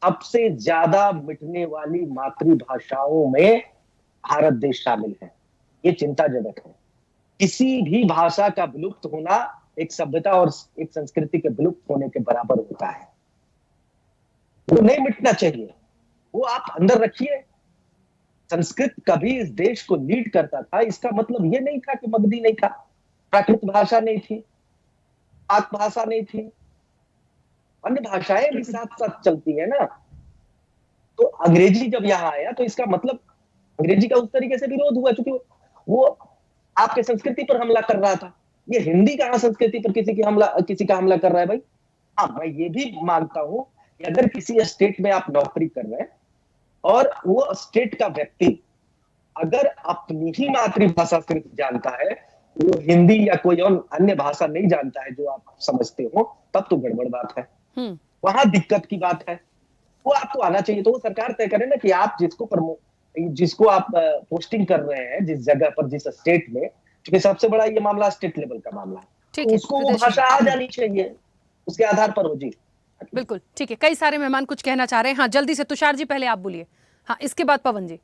[SPEAKER 15] सबसे ज्यादा मिटने वाली मातृभाषाओं में भारत देश शामिल है। ये चिंताजनक है। किसी भी भाषा का विलुप्त होना एक सभ्यता और एक संस्कृति के विलुप्त होने के बराबर होता है। वो नहीं मिटना चाहिए, वो आप अंदर रखिए। संस्कृत कभी इस देश को लीड करता था, इसका मतलब ये नहीं था कि मगधी नहीं था, प्राकृत भाषा नहीं थी, पाक भाषा नहीं थी, अन्य भाषाएं भी साथ साथ चलती है ना। तो अंग्रेजी जब यहाँ आया तो इसका मतलब अंग्रेजी का उस तरीके से विरोध हुआ क्योंकि वो आपके संस्कृति पर हमला कर रहा था। ये हिंदी कहाँ संस्कृति पर किसी का हमला कर रहा है भाई? हाँ, मैं ये भी मानता हूं कि अगर किसी स्टेट में आप नौकरी कर रहे हैं और वो स्टेट का व्यक्ति अगर अपनी ही मातृभाषा सिर्फ जानता है, वो हिंदी या कोई और अन्य भाषा नहीं जानता है जो आप समझते हो, तब तो गड़बड़ बात है, वहां दिक्कत की बात है। वो आपको आना चाहिए। तो वो सरकार तय करे ना कि आप जिसको आप पोस्टिंग कर रहे हैं जिस जगह पर, जिस स्टेट में, क्योंकि सबसे बड़ा ये मामला स्टेट लेवल का मामला है, तो उसको वो भाषा आ जानी चाहिए, उसके आधार पर हो जी।
[SPEAKER 14] बिल्कुल ठीक है। कई सारे मेहमान कुछ कहना चाह रहे हैं। हाँ, जल्दी से तुषार जी पहले आप बोलिए। हाँ, इसके बाद पवन जी।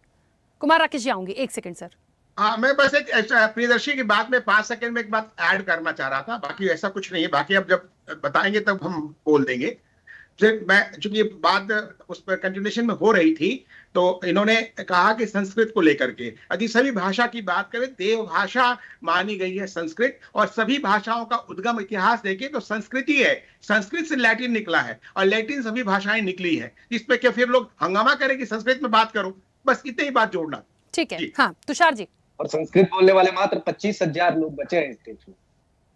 [SPEAKER 14] कुमार राकेश जी आऊंगी, 1 सेकंड सर।
[SPEAKER 13] हाँ, मैं बस एक प्रियदर्शी की बात में 5 सेकंड में एक बात ऐड करना चाह रहा था, बाकी ऐसा कुछ नहीं है। बाकी अब जब बताएंगे तब हम बोल देंगे। मैं चूंकि बात उस पर कंटिन्यूएशन में हो रही थी, तो इन्होंने कहा कि संस्कृत को लेकर के यदि सभी भाषा की बात करें, देव भाषा मानी गई है संस्कृत, और सभी भाषाओं का उद्गम इतिहास देखें तो संस्कृति है। संस्कृत से लैटिन निकला है और लैटिन सभी भाषाएं निकली है। इस पे क्या फिर लोग हंगामा करें कि संस्कृत में बात करो? बस इतनी ही बात जोड़ना।
[SPEAKER 14] ठीक है। हाँ, तुषार जी।
[SPEAKER 15] और संस्कृत बोलने वाले मात्र 25,000 लोग बचे हैं इस देश में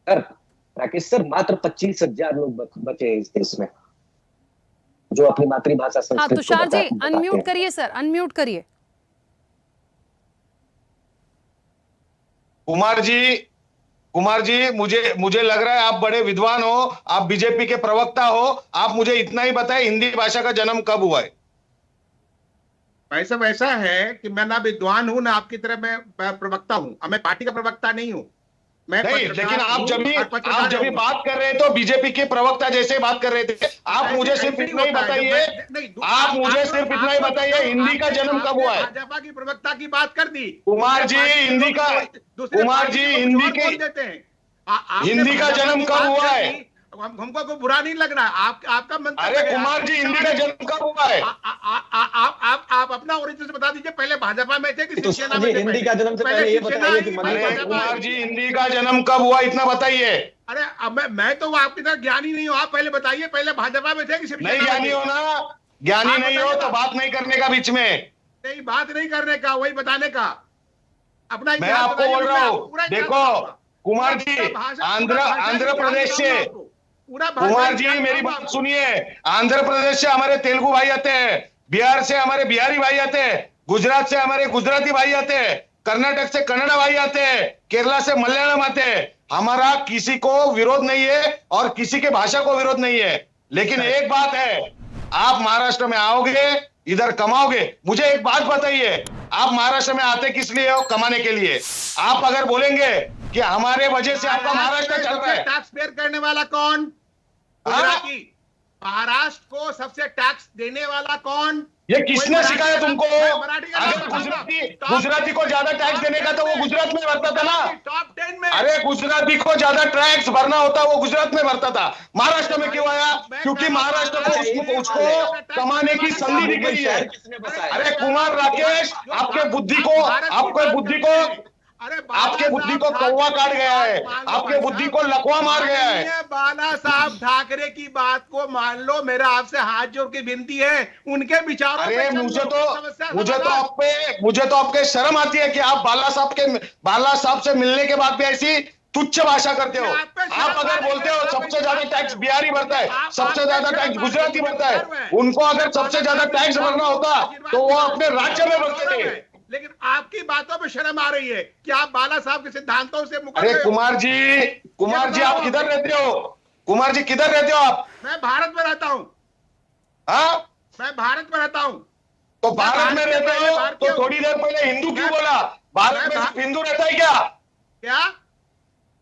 [SPEAKER 15] सर। राकेश सर, मात्र 25,000 लोग बचे हैं इस देश में जो अपनी मातृभाषा संस्कृत।
[SPEAKER 14] हाँ, तुषार जी अनम्यूट करिए सर, अनम्यूट करिए।
[SPEAKER 11] कुमार जी, मुझे लग रहा है आप बड़े विद्वान हो, आप बीजेपी के प्रवक्ता हो। आप मुझे इतना ही बताएं, हिंदी भाषा का जन्म कब हुआ है?
[SPEAKER 13] वैसा है कि मैं ना विद्वान हूं ना आपकी तरह मैं प्रवक्ता हूं। मैं पार्टी का प्रवक्ता नहीं हूँ मैं।
[SPEAKER 11] नहीं, लेकिन आप जब भी बात कर रहे थे तो बीजेपी के प्रवक्ता जैसे बात कर रहे थे। आप मुझे सिर्फ इतना ही बताइए, हिंदी का जन्म कब हुआ है?
[SPEAKER 13] भाजपा की प्रवक्ता की बात कर दी
[SPEAKER 11] कुमार जी। हिंदी का जन्म कब हुआ है?
[SPEAKER 13] हमको कोई बुरा नहीं लग रहा है आपका मंतव्य।
[SPEAKER 11] अरे कुमार जी, हिंदी का जन्म कब हुआ है?
[SPEAKER 13] आप अपना ओरिजिन से बता दीजिए। पहले भाजपा में थे कि शिवसेना में थे?
[SPEAKER 15] हिंदी का जन्म से पहले ये बताइए कि
[SPEAKER 11] कुमार जी, हिंदी का जन्म कब हुआ, इतना बताइए।
[SPEAKER 13] अरे अब मैं तो आपकी तरह ज्ञानी नहीं हूँ। आप पहले बताइए, पहले भाजपा में थे कि शिवसेना?
[SPEAKER 11] नहीं ज्ञानी हो ना, ज्ञानी नहीं हो तो बात नहीं करने का बीच में।
[SPEAKER 13] नहीं, बात नहीं करने का, वही बताने का। अपना
[SPEAKER 11] मैं आपको बोल रहा हूँ, देखो कुमार जी, आंध्र प्रदेश से, कुमार जी मेरी बात सुनिए, आंध्र प्रदेश से हमारे तेलुगु भाई आते हैं, बिहार से हमारे बिहारी भाई आते हैं, गुजरात से हमारे गुजराती भाई आते हैं, कर्नाटक से कन्नड़ भाई आते हैं, केरला से मलयालम आते हैं। हमारा किसी को विरोध नहीं है और किसी के भाषा को विरोध नहीं है। लेकिन एक बात है, आप महाराष्ट्र में आओगे, इधर कमाओगे। मुझे एक बात बताइए, आप महाराष्ट्र में आते किस लिए हो? कमाने के लिए। आप अगर बोलेंगे कि हमारे वजह से आपका महाराष्ट्र चल रहा है,
[SPEAKER 13] टैक्स पेयर करने वाला कौन? महाराष्ट्र को सबसे टैक्स देने वाला कौन?
[SPEAKER 11] ये किसने सिखाया तुमको? अगर गुजराती को ज्यादा टैक्स देने का तो वो गुजरात में भरता था ना।
[SPEAKER 13] टॉप 10 में।
[SPEAKER 11] अरे गुजराती को ज्यादा टैक्स भरना होता वो गुजरात में भरता था। महाराष्ट्र में क्यों आया? क्योंकि महाराष्ट्र को उसको कमाने की संधि दी गई है। अरे कुमार राकेश, आपके बुद्धि को कौवा काट गया है, आपके बुद्धि को लकवा मार गया है।
[SPEAKER 13] बाला साहब ठाकरे की बात को मान लो, मेरा आपसे हाथ जोड़ के विनती है, उनके विचारों।
[SPEAKER 11] अरे मुझे तो आपके शर्म आती है कि आप बाला साहब से मिलने के बाद भी ऐसी तुच्छ भाषा करते हो। आप अगर बोलते हो सबसे ज्यादा टैक्स बिहारी भरता है, सबसे ज्यादा टैक्स गुजराती भरता है, उनको अगर सबसे ज्यादा टैक्स भरना होता तो वो अपने राज्य में भरते थे।
[SPEAKER 13] लेकिन आपकी बातों में शर्म आ रही है कि आप बाला साहब के सिद्धांतों से मुकर
[SPEAKER 11] गए हो। कुमार जी आप किधर रहते हो? कुमार जी किधर रहते हो आप?
[SPEAKER 13] मैं भारत में रहता हूँ।
[SPEAKER 11] हाँ,
[SPEAKER 13] मैं भारत में रहता हूँ।
[SPEAKER 11] तो भारत में रहते हो तो थोड़ी देर पहले हिंदू क्यों बोला? भारत में सिर्फ हिंदू रहता है क्या?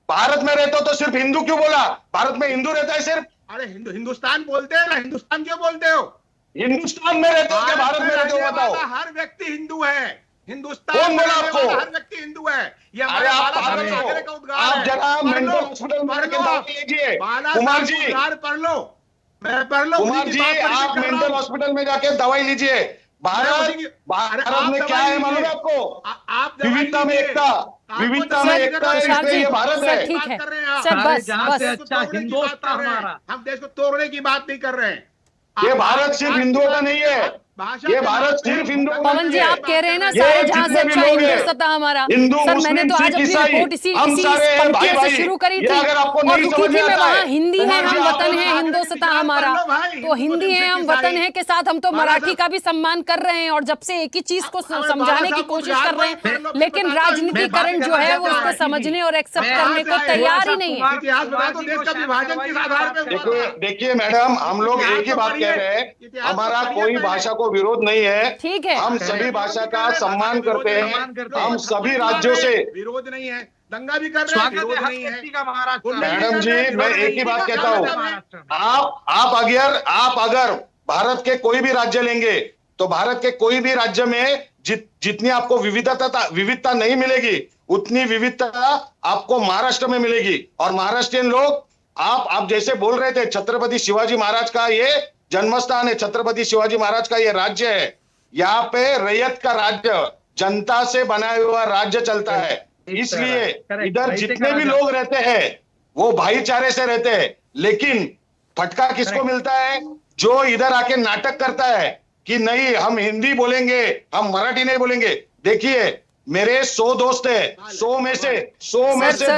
[SPEAKER 11] भारत में रहते हो तो सिर्फ हिंदू क्यों बोला? भारत में हिंदू रहता है सिर्फ?
[SPEAKER 13] अरे हिंदुस्तान बोलते हैं ना, हिंदुस्तान क्यों बोलते हो?
[SPEAKER 11] हिंदुस्तान में रहते हो क्या भारत में रहते हो बताओ?
[SPEAKER 13] हर व्यक्ति हिंदू है। हिंदुस्तान
[SPEAKER 11] कौन
[SPEAKER 13] में
[SPEAKER 11] बोला
[SPEAKER 13] रहने
[SPEAKER 11] आपको?
[SPEAKER 13] वाला हर व्यक्ति हिंदू है। ये
[SPEAKER 11] अरे
[SPEAKER 13] हमारा
[SPEAKER 11] आप
[SPEAKER 13] बाला
[SPEAKER 11] पागल
[SPEAKER 13] साहब
[SPEAKER 11] हो।
[SPEAKER 13] वगैरह का उद्गार
[SPEAKER 11] आप
[SPEAKER 13] है।
[SPEAKER 11] जरा
[SPEAKER 13] पढ़
[SPEAKER 11] मेंटल
[SPEAKER 13] लो,
[SPEAKER 11] हॉस्पिटल में
[SPEAKER 13] पढ़
[SPEAKER 11] जाके
[SPEAKER 13] लो।
[SPEAKER 11] दवाई लीजिए।
[SPEAKER 13] बाला
[SPEAKER 11] कुमार
[SPEAKER 13] साहब
[SPEAKER 11] जी,
[SPEAKER 13] का उद्गार पढ़ लो। मैं पढ़ लो।
[SPEAKER 11] कुमार
[SPEAKER 13] उन्हीं
[SPEAKER 11] जी,
[SPEAKER 13] की बात परिचित
[SPEAKER 11] आप
[SPEAKER 13] कर रहा
[SPEAKER 11] मेंटल
[SPEAKER 13] हूं।
[SPEAKER 11] हॉस्पिटल में जाके दवाई लीजिए। भारत में क्या है मालूम है आपको? विविधता में एकता, विविधता में एकता है,
[SPEAKER 14] तुषार
[SPEAKER 11] इसलिए
[SPEAKER 14] जी,
[SPEAKER 11] ये भारत
[SPEAKER 14] सर
[SPEAKER 11] है।
[SPEAKER 14] ठीक है
[SPEAKER 13] कर रहे हैं आप।
[SPEAKER 14] सर, बस
[SPEAKER 12] जहां
[SPEAKER 14] बस
[SPEAKER 12] से अच्छा हिंदुस्तान हमारा।
[SPEAKER 13] हम देश को तोड़ने की बात नहीं कर रहे हैं।
[SPEAKER 11] ये भारत सिर्फ हिंदुओं का नहीं है, ये भारत सिर्फ हिंदुओं का
[SPEAKER 14] पवन जी,
[SPEAKER 11] नहीं है।
[SPEAKER 14] आप कह रहे हैं ना
[SPEAKER 11] ये
[SPEAKER 14] सारे जहां से
[SPEAKER 11] जितने भी
[SPEAKER 14] अच्छा
[SPEAKER 11] लोग हैं,
[SPEAKER 14] हिंदुस्तान हमारा।
[SPEAKER 11] हिंदू,
[SPEAKER 14] सर मैंने
[SPEAKER 11] मुस्लिम,
[SPEAKER 14] तो आज
[SPEAKER 11] सिख,
[SPEAKER 14] अपनी
[SPEAKER 11] ईसाई,
[SPEAKER 14] रिपोर्ट इसी
[SPEAKER 11] हम सारे हैं
[SPEAKER 14] पंक्तियों
[SPEAKER 11] भाई
[SPEAKER 14] से शुरू करी
[SPEAKER 11] ये
[SPEAKER 14] थी
[SPEAKER 11] अगर आपको
[SPEAKER 14] और
[SPEAKER 11] नहीं
[SPEAKER 14] रुकी
[SPEAKER 11] समझ
[SPEAKER 14] थी
[SPEAKER 11] में
[SPEAKER 14] मैं
[SPEAKER 11] आता
[SPEAKER 14] वहाँ,
[SPEAKER 11] है,
[SPEAKER 14] हिंदी है
[SPEAKER 11] कुमार जी,
[SPEAKER 14] हम
[SPEAKER 11] आप
[SPEAKER 14] वतन है
[SPEAKER 11] लोग
[SPEAKER 14] हिंदुस्तान हमारा। तो हिंदी है हम वतन है के साथ हम तो मराठी का भी सम्मान कर रहे हैं और जब से एक ही चीज को समझाने की कोशिश कर रहे हैं, लेकिन राजनीतिकरण जो है वो उसको समझने और एक्सेप्ट करने को तैयार ही नहीं है।
[SPEAKER 13] इतिहास बता तो देश का विभाजन किस आधार पे हुआ था?
[SPEAKER 11] देखिए मैडम, हम लोग एक ही बात कह रहे हैं, हमारा कोई भाषा को विरोध नहीं है।
[SPEAKER 14] ठीक है,
[SPEAKER 11] हम सभी भाषा का सम्मान करते हैं। हम सभी राज्यों से
[SPEAKER 13] विरोध नहीं है, दंगा भी कर रहे हैं,
[SPEAKER 12] स्वागत
[SPEAKER 13] विरोध
[SPEAKER 12] है हर
[SPEAKER 13] नहीं है।
[SPEAKER 12] व्यक्ति का महाराष्ट्र।
[SPEAKER 11] मैडम जी, मैं एक ही बात कहता हूँ,
[SPEAKER 12] महाराष्ट्र
[SPEAKER 11] आप अगर भारत के कोई भी राज्य लेंगे तो भारत के कोई भी राज्य में जितनी आपको विविधता नहीं मिलेगी, उतनी विविधता आपको महाराष्ट्र में मिलेगी। और महाराष्ट्रियन लोग, आप जैसे बोल रहे थे, छत्रपति शिवाजी महाराज का ये जन्मस्थान है, छत्रपति शिवाजी महाराज का ये राज्य है। यहाँ पे रैयत का राज्य, जनता से बनाया हुआ राज्य चलता है। इसलिए इधर जितने भी लोग रहते हैं वो भाईचारे से रहते हैं। लेकिन फटका किसको मिलता है? जो इधर आके नाटक करता है कि नहीं हम हिंदी बोलेंगे, हम मराठी नहीं बोलेंगे। देखिए मेरे 100 दोस्त है, 100 में से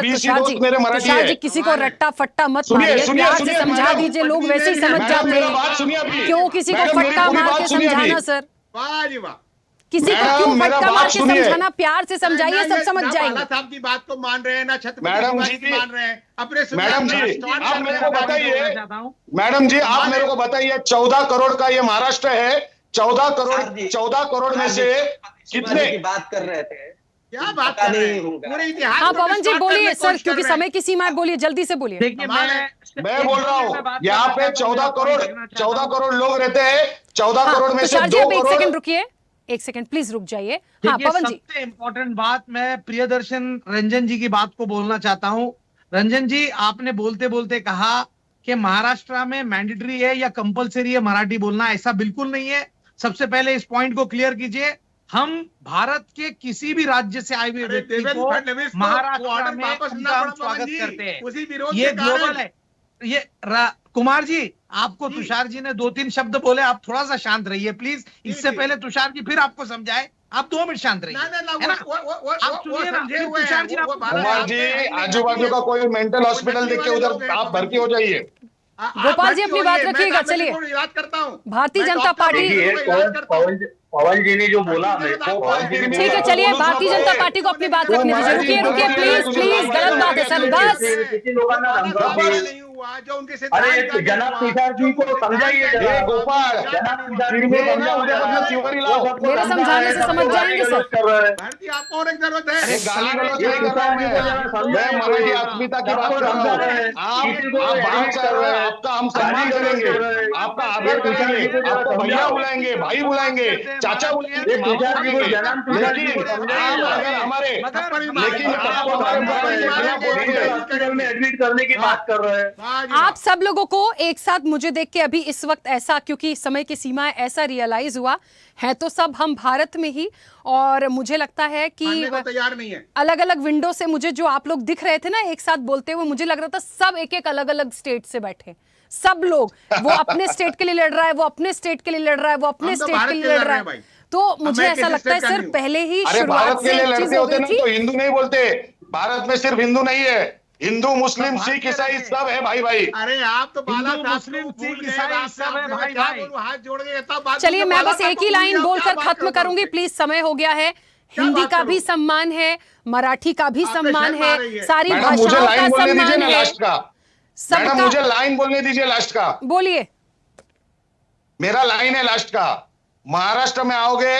[SPEAKER 11] 20 ही दोस्त मेरे मराठी
[SPEAKER 14] तुषार जी,
[SPEAKER 11] है।
[SPEAKER 14] किसी को रट्टा फट्टा मत
[SPEAKER 11] सुनिए,
[SPEAKER 14] मारिए,
[SPEAKER 11] सुनिए,
[SPEAKER 14] प्यार से
[SPEAKER 11] सुनिए,
[SPEAKER 14] समझा
[SPEAKER 11] मैडम,
[SPEAKER 14] दीजिए, लोग वैसे ही समझ जाते
[SPEAKER 11] मेरा बात सुनिए
[SPEAKER 14] हैं।
[SPEAKER 11] अभी।
[SPEAKER 14] क्यों किसी को
[SPEAKER 11] मैडम, मेरी
[SPEAKER 14] फटका
[SPEAKER 11] पूरी
[SPEAKER 14] मार
[SPEAKER 11] बात
[SPEAKER 14] के
[SPEAKER 11] सुनिए
[SPEAKER 14] समझाना
[SPEAKER 11] अभी।
[SPEAKER 14] सर?
[SPEAKER 13] वाह जी वाह।
[SPEAKER 14] किसी को
[SPEAKER 11] मैडम,
[SPEAKER 14] क्यों
[SPEAKER 11] मेरा
[SPEAKER 14] फटका मार
[SPEAKER 11] बात
[SPEAKER 14] के
[SPEAKER 11] सुनिए।
[SPEAKER 14] समझाना? प्यार से समझाइए, सब समझ
[SPEAKER 13] ना
[SPEAKER 14] जाएंगे।
[SPEAKER 13] बाला साहब की बात को मान रहे हैं, ना छत्रपति
[SPEAKER 11] मैडम
[SPEAKER 13] शिवाजी
[SPEAKER 11] जी,
[SPEAKER 13] की मान रहे हैं। अपने
[SPEAKER 11] मैडम जी,
[SPEAKER 13] स्टार्ट
[SPEAKER 11] आप
[SPEAKER 13] कर
[SPEAKER 11] मेरे
[SPEAKER 13] रहे
[SPEAKER 11] को
[SPEAKER 13] हैं।
[SPEAKER 11] बताइए, मैडम जी आप मेरे को बताइए, 14 करोड़ का ये महाराष्ट्र है, 14 करोड़ में से कितने
[SPEAKER 15] की बात कर रहे थे?
[SPEAKER 13] क्या बात कर रहे हैं? पूरे इतिहास
[SPEAKER 14] हाँ
[SPEAKER 13] को
[SPEAKER 14] पवन जी
[SPEAKER 13] distort
[SPEAKER 14] बोलिए
[SPEAKER 13] करने की
[SPEAKER 14] सर,
[SPEAKER 13] कोशिश कर
[SPEAKER 14] क्योंकि
[SPEAKER 13] रहे हैं।
[SPEAKER 14] समय की सीमा है, बोलिए जल्दी से बोलिए।
[SPEAKER 12] देखिए
[SPEAKER 11] मैं बोल रहा हूँ, यहाँ पे 14 करोड़ लोग रहते हैं। 14
[SPEAKER 14] हाँ,
[SPEAKER 11] करोड़ में से
[SPEAKER 14] तुषार जी
[SPEAKER 11] 2
[SPEAKER 14] आप एक
[SPEAKER 11] करोड़।
[SPEAKER 14] सेकंड रुकिए, एक सेकंड प्लीज रुक जाइए। हाँ
[SPEAKER 12] देखिए,
[SPEAKER 14] पवन जी,
[SPEAKER 12] सबसे इम्पोर्टेंट बात मैं प्रियदर्शन रंजन जी की बात को बोलना चाहता हूं। रंजन जी, आपने बोलते बोलते कहा कि महाराष्ट्र में मैंडेटरी है या कंपलसरी है मराठी बोलना। ऐसा बिल्कुल नहीं है। सबसे पहले इस पॉइंट को क्लियर कीजिए। हम भारत के किसी भी राज्य से आए हुए व्यक्ति
[SPEAKER 13] देवेंद्र
[SPEAKER 12] को
[SPEAKER 13] फडणवीस को
[SPEAKER 12] महाराष्ट्र
[SPEAKER 13] ऑर्डर
[SPEAKER 12] में
[SPEAKER 13] वापस
[SPEAKER 12] उनका
[SPEAKER 13] लेना
[SPEAKER 12] हम
[SPEAKER 13] पड़ा
[SPEAKER 12] स्वागत
[SPEAKER 13] पवन जी,
[SPEAKER 12] करते हैं।
[SPEAKER 13] उसी विरोध
[SPEAKER 12] ये
[SPEAKER 13] के कारण।
[SPEAKER 12] ग्लोबल है। ये कुमार जी, आपको तुषार जी ने 2-3 शब्द बोले, आप थोड़ा सा शांत रहिए प्लीज। इससे पहले तुषार जी फिर आपको समझाए, आप 2 मिनट शांत रहिए। है ना? आप सुनिए ना, फिर तुषार जी आपको
[SPEAKER 11] कुमार जी, आजू बाजू का कोई मेंटल हॉस्पिटल देख के उधर आप भर्ती हो जाइए।
[SPEAKER 14] गोपाल जी अपनी बात रखिएगा। चलिए,
[SPEAKER 13] याद करता हूँ
[SPEAKER 14] भारतीय जनता पार्टी,
[SPEAKER 10] पवन जी ने जो बोला मेरे को,
[SPEAKER 14] ठीक है चलिए, भारतीय जनता पार्टी को अपनी बात रखने दीजिए। रुकिए रुकिए प्लीज प्लीज, गलत बात है सर, बस।
[SPEAKER 10] किसी लोकांना
[SPEAKER 13] नहीं हुआ जो उनके से
[SPEAKER 10] अरे जनाब तुषार जी को समझाइए जरा।
[SPEAKER 11] गोपाल,
[SPEAKER 10] जनाब तुषार जी को समझाओ।
[SPEAKER 14] मेरे समझाने से समझ जाएंगे सर।
[SPEAKER 13] भारतीय आपको और एक जरूरत है।
[SPEAKER 11] गाली गलौज नहीं कर रहा हूं मैं मराठी अस्मिता की बात कर रहा हूँ। आप बात कर रहे हैं, आपका हम सम्मान करेंगे, आपका आदर करेंगे, आपको भैया बुलाएंगे, भाई बुलाएंगे, चाचा बुलाएंगे, मामा बुलाएंगे। लेकिन आप अगर हमारे, लेकिन आप
[SPEAKER 10] हॉस्पिटल में एडमिट करने की बात कर रहे हैं।
[SPEAKER 14] आप सब लोगों को एक साथ मुझे देख के अभी इस वक्त ऐसा, क्योंकि समय की सीमा है, ऐसा रियलाइज हुआ है तो सब हम भारत में ही। और मुझे लगता है कि
[SPEAKER 13] तैयार नहीं है।
[SPEAKER 14] अलग अलग विंडो से मुझे जो आप लोग दिख रहे थे ना एक साथ बोलते हुए, मुझे लग रहा था सब एक एक अलग अलग स्टेट से बैठे, सब लोग, वो अपने स्टेट के लिए लड़ रहा है, वो अपने स्टेट के लिए लड़ रहा है, वो अपने स्टेट के लिए लड़ रहा है। तो मुझे ऐसा लगता है सर पहले ही शुरुआत से एक चीज हो गई थी।
[SPEAKER 11] तो हिंदू नहीं बोलते, भारत में सिर्फ हिंदू नहीं है, हिंदू मुस्लिम सिख ईसाई सब है भाई भाई।
[SPEAKER 13] अरे आप तो बाला
[SPEAKER 12] मुस्लिम सिख ईसाई सब है भाई भाई।
[SPEAKER 13] हाथ जोड़ के तब बात।
[SPEAKER 14] चलिए मैं बस एक ही लाइन बोलकर खत्म करूंगी प्लीज, समय हो गया है। हिंदी का भी सम्मान है, मराठी का भी सम्मान है, सारी भाषाओं का सम्मान है,
[SPEAKER 11] सबका। मुझे लाइन बोलने दीजिए लास्ट का।
[SPEAKER 14] बोलिए।
[SPEAKER 11] मेरा लाइन है लास्ट का। महाराष्ट्र में आओगे,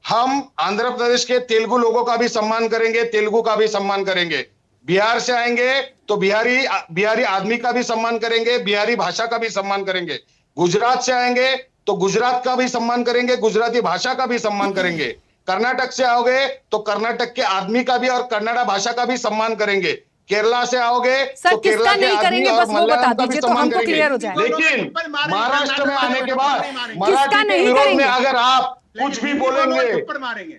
[SPEAKER 11] हम आंध्र प्रदेश के तेलुगु लोगों का भी सम्मान करेंगे, तेलुगु का भी सम्मान करेंगे। बिहार से आएंगे तो बिहारी आदमी का भी सम्मान करेंगे, बिहारी भाषा का भी सम्मान करेंगे। गुजरात से आएंगे तो गुजरात का भी सम्मान करेंगे, गुजराती भाषा का भी सम्मान करेंगे। कर्नाटक से आओगे तो कर्नाटक के आदमी का भी और कन्नड़ा भाषा का भी सम्मान करेंगे। केरला से आओगे तो केरला के आदमी और मलयालम का भी सम्मान करेंगे। लेकिन महाराष्ट्र में आने के बाद मराठी के विरोध में अगर आप कुछ भी बोलेंगे,
[SPEAKER 13] मारेंगे,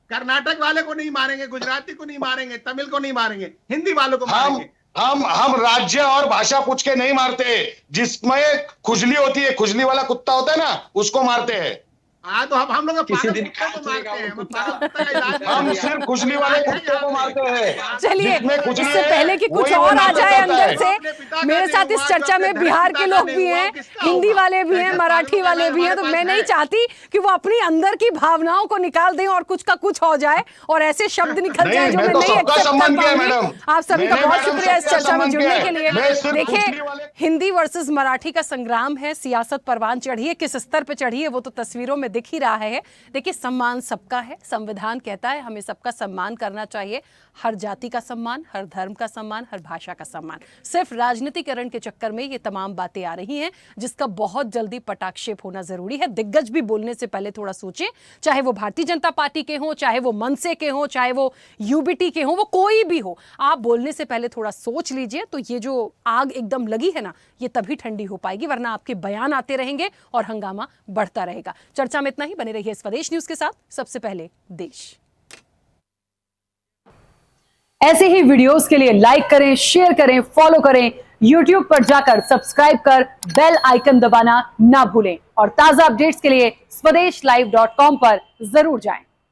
[SPEAKER 13] कर्नाटक वाले को नहीं मारेंगे, गुजराती को नहीं मारेंगे, तमिल को नहीं मारेंगे, हिंदी वालों को मारेंगे।
[SPEAKER 11] हम राज्य और भाषा पूछ के नहीं मारते। जिसमें खुजली होती है, खुजली वाला कुत्ता होता है ना, उसको मारते हैं।
[SPEAKER 13] हाँ, तो हम लोग पागल कुत्ते को मारते हैं।
[SPEAKER 11] हम सिर्फ खुजली वाले कुत्ते को मारते हैं।
[SPEAKER 14] चलिए, इससे पहले कि कुछ और आ जाए अंदर से, मेरे साथ इस चर्चा में बिहार के लोग भी हैं, हिंदी वाले भी हैं, मराठी वाले भी हैं, तो मैं नहीं चाहती कि वो अपनी अंदर की भावनाओं को निकाल दें और कुछ का कुछ हो जाए और ऐसे शब्द निकल जाए जो मैं नहीं एक्सेप्ट कर पाऊंगी। आप सभी का बहुत शुक्रिया इस चर्चा में जुड़ने के लिए। देखिए, हिंदी वर्सेस मराठी का संग्राम है, सियासत परवान चढ़ी है, किस स्तर पर चढ़ी है वो तो तस्वीरों में दिख ही रहा है। देखिए, सम्मान सबका है, संविधान कहता है हमें सबका सम्मान करना चाहिए, हर जाति का सम्मान, हर धर्म का सम्मान, हर भाषा का सम्मान। सिर्फ राजनीतिकरण के चक्कर में ये तमाम बातें आ रही हैं जिसका बहुत जल्दी पटाक्षेप होना जरूरी है। दिग्गज भी बोलने से पहले थोड़ा सोचें, चाहे वो भारतीय जनता पार्टी के हों, चाहे वो मनसे के हों, चाहे वो यूबीटी के हों, वो कोई भी हो, आप बोलने से पहले थोड़ा सोच लीजिए। तो ये जो आग एकदम लगी है ना, ये तभी ठंडी हो पाएगी, वरना आपके बयान आते रहेंगे और हंगामा बढ़ता रहेगा। चर्चा में इतना ही। बने रहिए स्वदेश न्यूज के साथ। सबसे पहले देश। ऐसे ही वीडियोस के लिए लाइक करें, शेयर करें, फॉलो करें। YouTube पर जाकर सब्सक्राइब कर बेल आइकन दबाना ना भूलें और ताजा अपडेट्स के लिए स्वदेशलाइव.com पर जरूर जाएं।